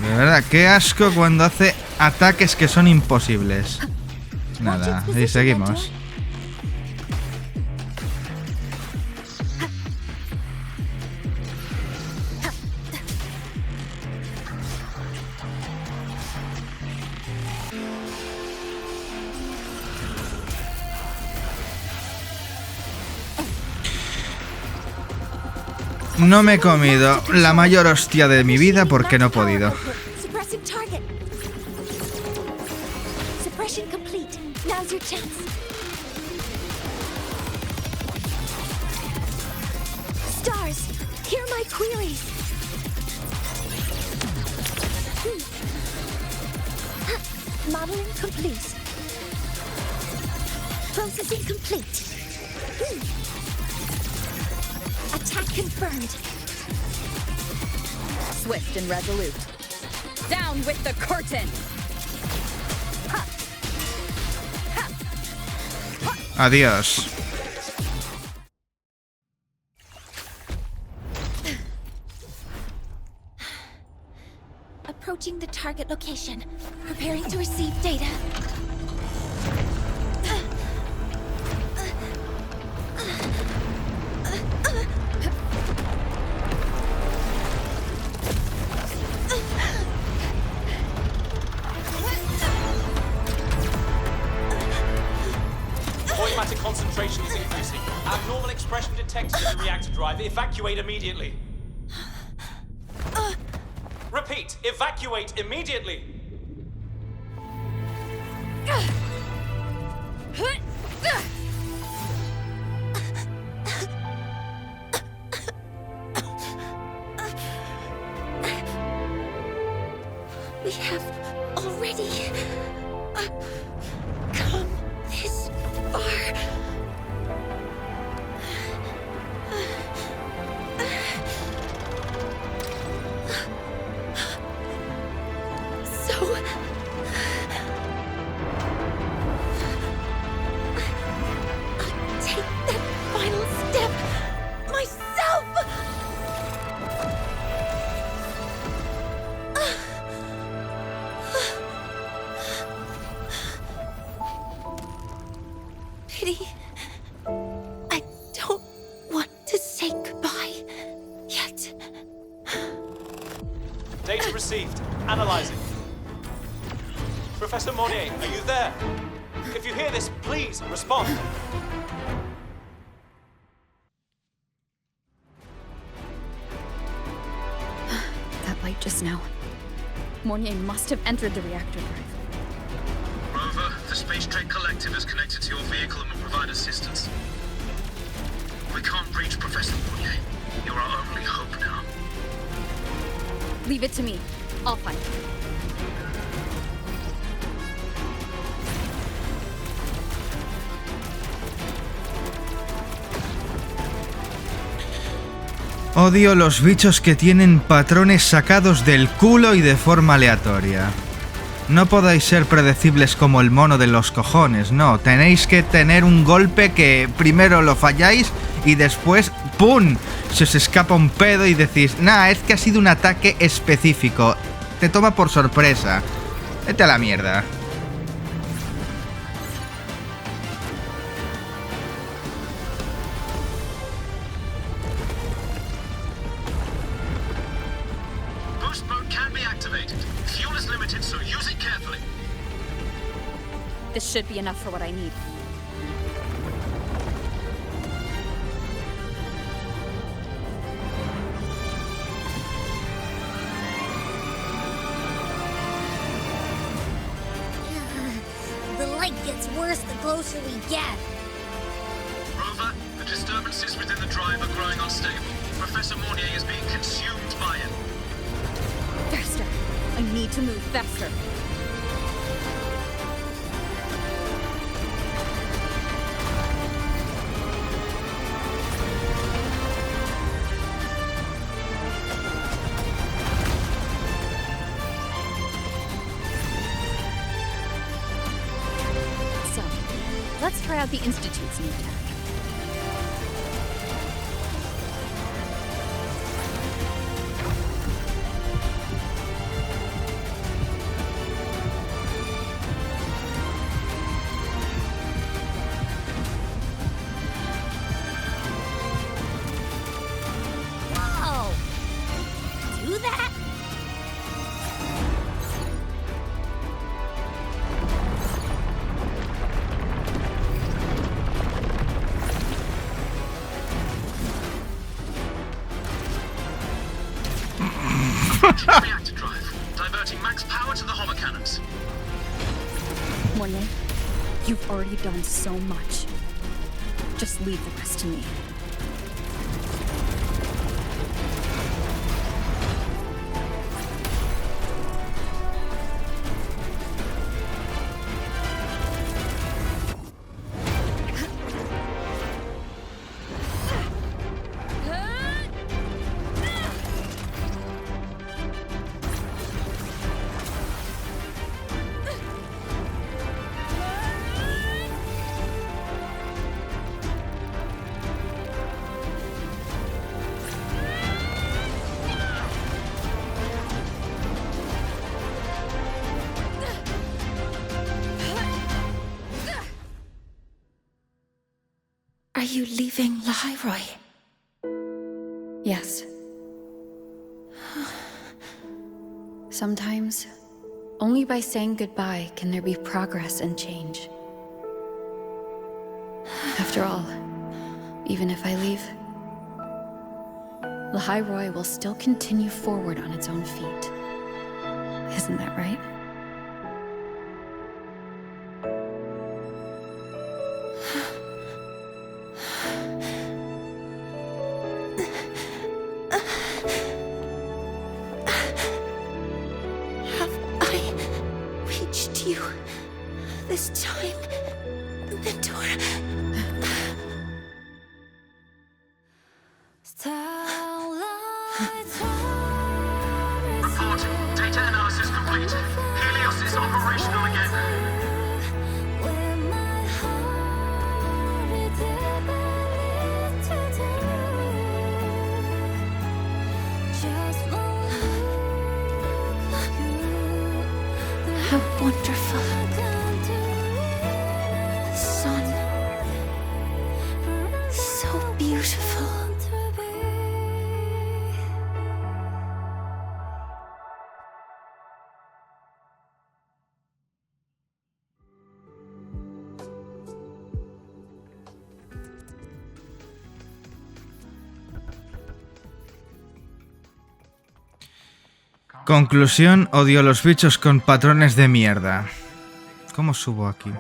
De verdad, qué asco cuando hace ataques que son imposibles. Nada, y seguimos. No me he comido la mayor hostia de mi vida porque no he podido. Suppressing target. Suppression complete. Now's your chance. Stars, hear my queries. Modeling complete. Processing complete. Attack confirmed. Swift and resolute. Down with the curtain. Adiós. Approaching the target location. Preparing to receive data. Void matter concentration is increasing. Abnormal expression detected in the reactor drive. Evacuate immediately. Repeat, evacuate immediately. We have already come this far. So I'll take that final step myself. Pity. I don't want to say goodbye yet. Data received. Analyzing. Professor Monnier, are you there? If you hear this, please respond. That light just now. Monnier must have entered the reactor drive. Rover, the Space Trek Collective is connected to your vehicle and will provide assistance. We can't reach Professor Monnier. You're our only hope now. Leave it to me. I'll find it. Odio los bichos que tienen patrones sacados del culo y de forma aleatoria. No podéis ser predecibles como el mono de los cojones, no. Tenéis que tener un golpe que primero lo falláis y después ¡pum! Se os escapa un pedo y decís, nah, es que ha sido un ataque específico. Te toma por sorpresa. Vete a la mierda. Boost mode can be activated. Fuel is limited, so use it carefully. This should be enough for what I need. The light gets worse the closer we get. Rover, the disturbances within the drive are growing unstable. Professor Monnier is being consumed by it. Faster. I need to move faster. So, let's try out the Institute's new tech. Whoa! Do that? Reactor drive, diverting max power to the hover cannons. Monnier, you've already done so much. Just leave the rest to me. Are you leaving Lahai-Roi? Yes. Sometimes, only by saying goodbye can there be progress and change. After all, even if I leave, Lahai-Roi will still continue forward on its own feet. Isn't that right? Have I reached you this time, Mentor? Report. Data analysis complete. Helios is operational again. How wonderful. Sun. So beautiful. Conclusión, odio a los bichos con patrones de mierda. ¿Cómo subo aquí?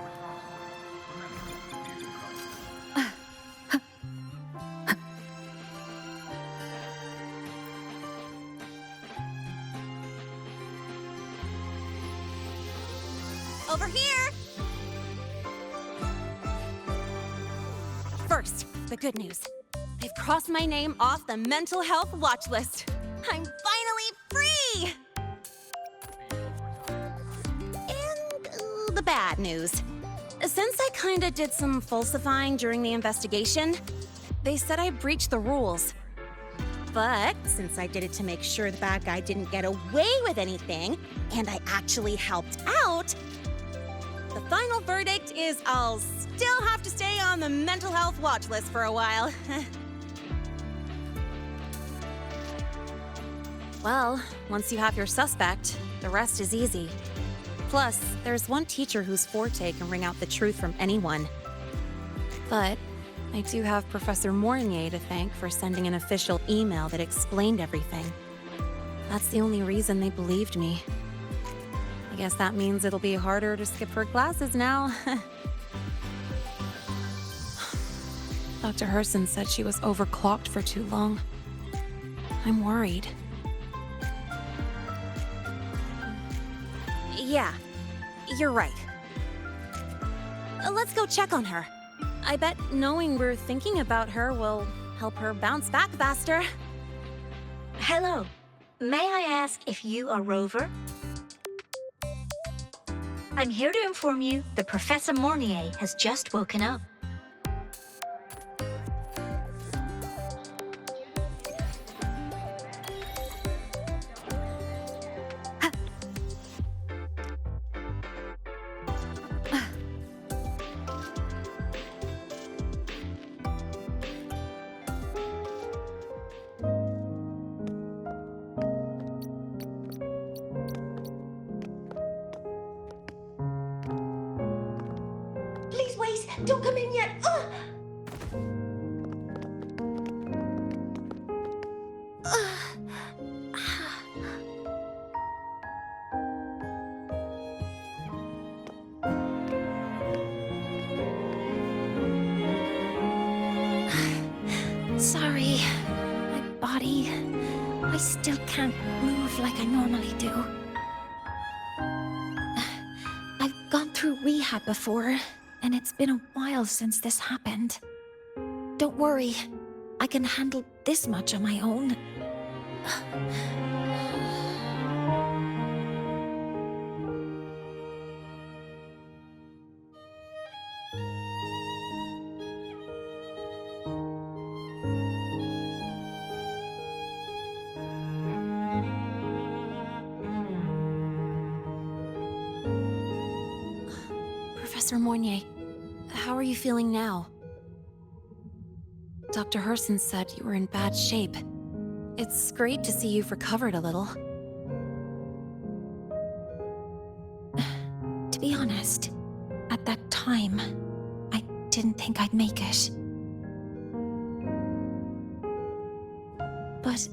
Over here! First, the good news. They've crossed my name off the mental health watch list. I'm finally free! And the bad news. Since I kinda did some falsifying during the investigation, they said I breached the rules. But since I did it to make sure the bad guy didn't get away with anything, and I actually helped out, the final verdict is I'll still have to stay on the mental health watch list for a while. Well, once you have your suspect, the rest is easy. Plus, there's one teacher whose forte can wring out the truth from anyone. But I do have Professor Mornier to thank for sending an official email that explained everything. That's the only reason they believed me. I guess that means it'll be harder to skip her classes now. Dr. Herson said she was overclocked for too long. I'm worried. Yeah, you're right. Let's go check on her. I bet knowing we're thinking about her will help her bounce back faster. Hello. May I ask if you are Rover? I'm here to inform you that Professor Mornier has just woken up. Please wait! Don't come in yet! Sorry. My body... I still can't move like I normally do. I've gone through rehab before, and it's been a while since this happened. Don't worry. I can handle this much on my own. Professor Mornier, how are you feeling now? Dr. Herson said you were in bad shape. It's great to see you've recovered a little. To be honest, at that time, I didn't think I'd make it. But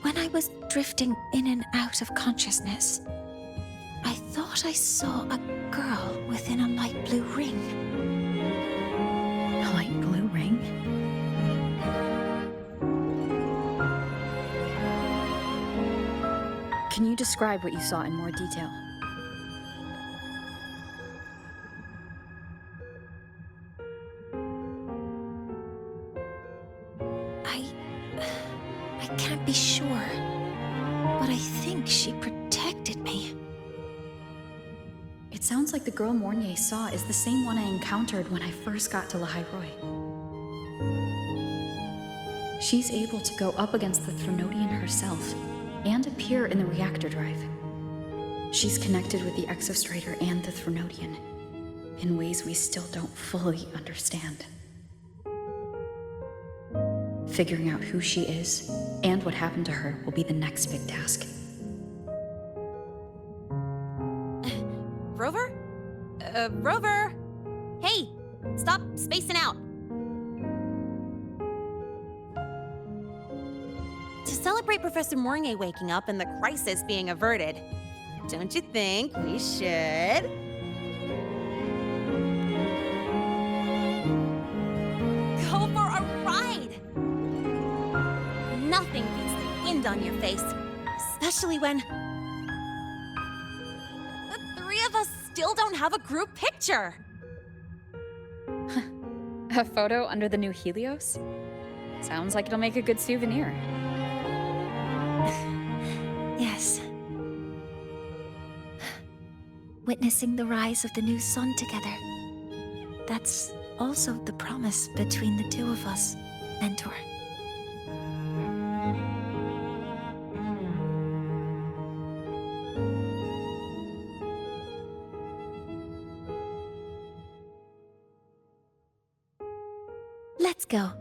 when I was drifting in and out of consciousness, I thought I saw a girl within a light blue ring. A light blue ring? Can you describe what you saw in more detail? I can't be sure, but I think she protected me. It sounds like the girl Mornier saw is the same one I encountered when I first got to Lahai-Roi. She's able to go up against the Threnodian herself and appear in the reactor drive. She's connected with the Exostrator and the Threnodian in ways we still don't fully understand. Figuring out who she is and what happened to her will be the next big task. Rover? Rover! Hey! Stop spacing out! To celebrate Professor Mornier waking up and the crisis being averted, don't you think we should? Go for a ride! Nothing beats the wind on your face, especially when the three of us still don't have a group picture. A photo under the new Helios? Sounds like it'll make a good souvenir. Yes. Witnessing the rise of the new sun together. That's also the promise between the two of us, Mentor. Let's go.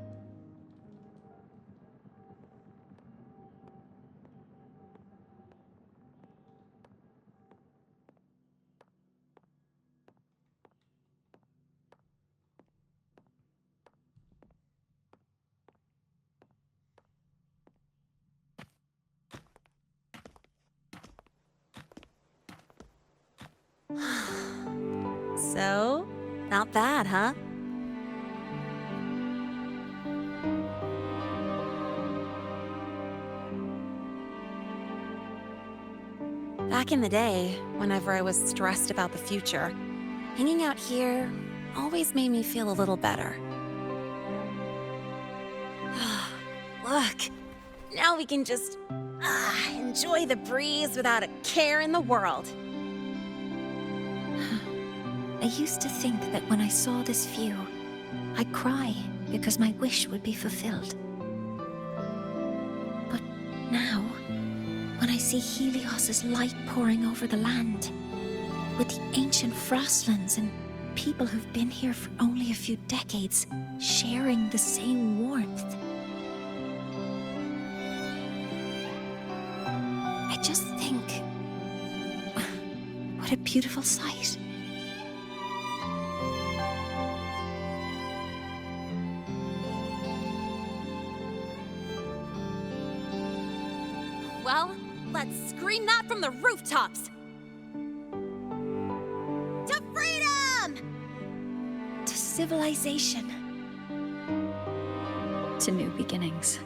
So, not bad, huh? Back in the day, whenever I was stressed about the future, hanging out here always made me feel a little better. Look, now we can just enjoy the breeze without a care in the world. I used to think that when I saw this view, I'd cry because my wish would be fulfilled. But now, when I see Helios's light pouring over the land, with the ancient frostlands and people who've been here for only a few decades sharing the same warmth, I just think, what a beautiful sight. Well, let's scream that from the rooftops! To freedom! To civilization. To new beginnings.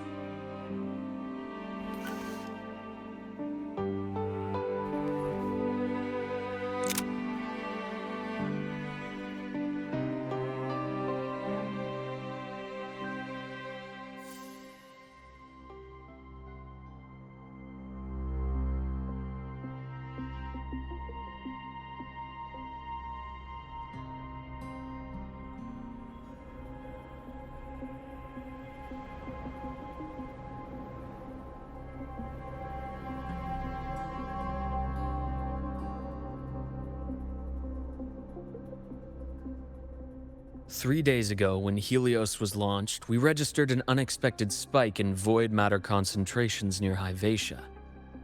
3 days ago, when Helios was launched, we registered an unexpected spike in void matter concentrations near Lahai-Roi.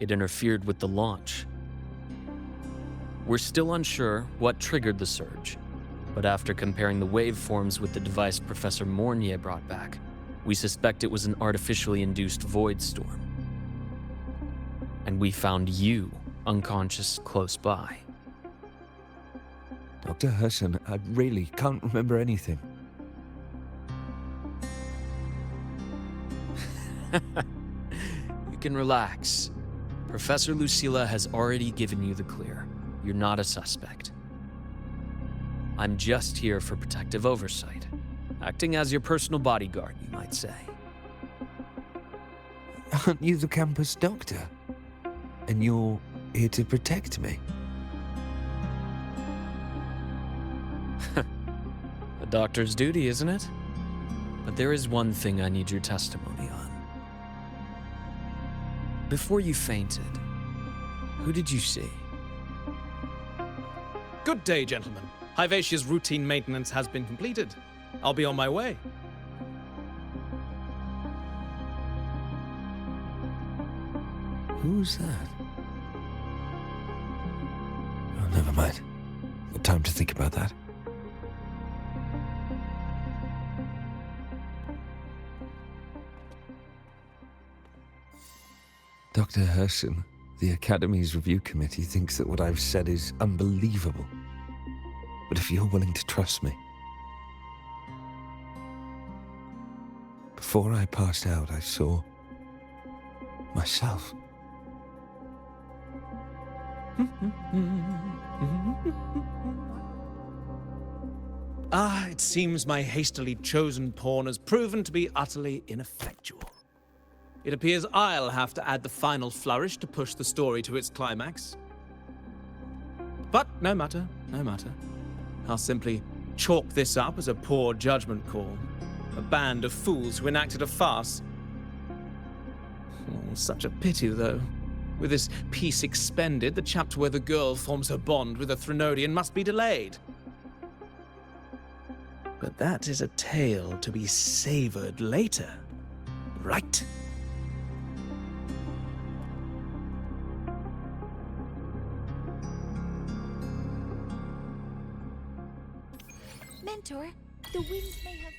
It interfered with the launch. We're still unsure what triggered the surge, but after comparing the waveforms with the device Professor Mornier brought back, we suspect it was an artificially induced void storm. And we found you unconscious close by. Dr. Herson, I really can't remember anything. You can relax. Professor Lucilla has already given you the clear. You're not a suspect. I'm just here for protective oversight, acting as your personal bodyguard, you might say. Aren't you the campus doctor? And you're here to protect me? A doctor's duty, isn't it? But there is one thing I need your testimony on. Before you fainted, who did you see? Good day, gentlemen. Lahai-Roi's routine maintenance has been completed. I'll be on my way. Who's that? Oh, never mind. No time to think about that. Dr. Herson, the Academy's review committee thinks that what I've said is unbelievable. But if you're willing to trust me... Before I passed out, I saw... myself. It seems my hastily chosen pawn has proven to be utterly ineffectual. It appears I'll have to add the final flourish to push the story to its climax. But no matter, no matter. I'll simply chalk this up as a poor judgment call. A band of fools who enacted a farce. Oh, such a pity, though. With this piece expended, the chapter where the girl forms her bond with a Threnodian must be delayed. But that is a tale to be savored later, right? Mentor, the winds may have...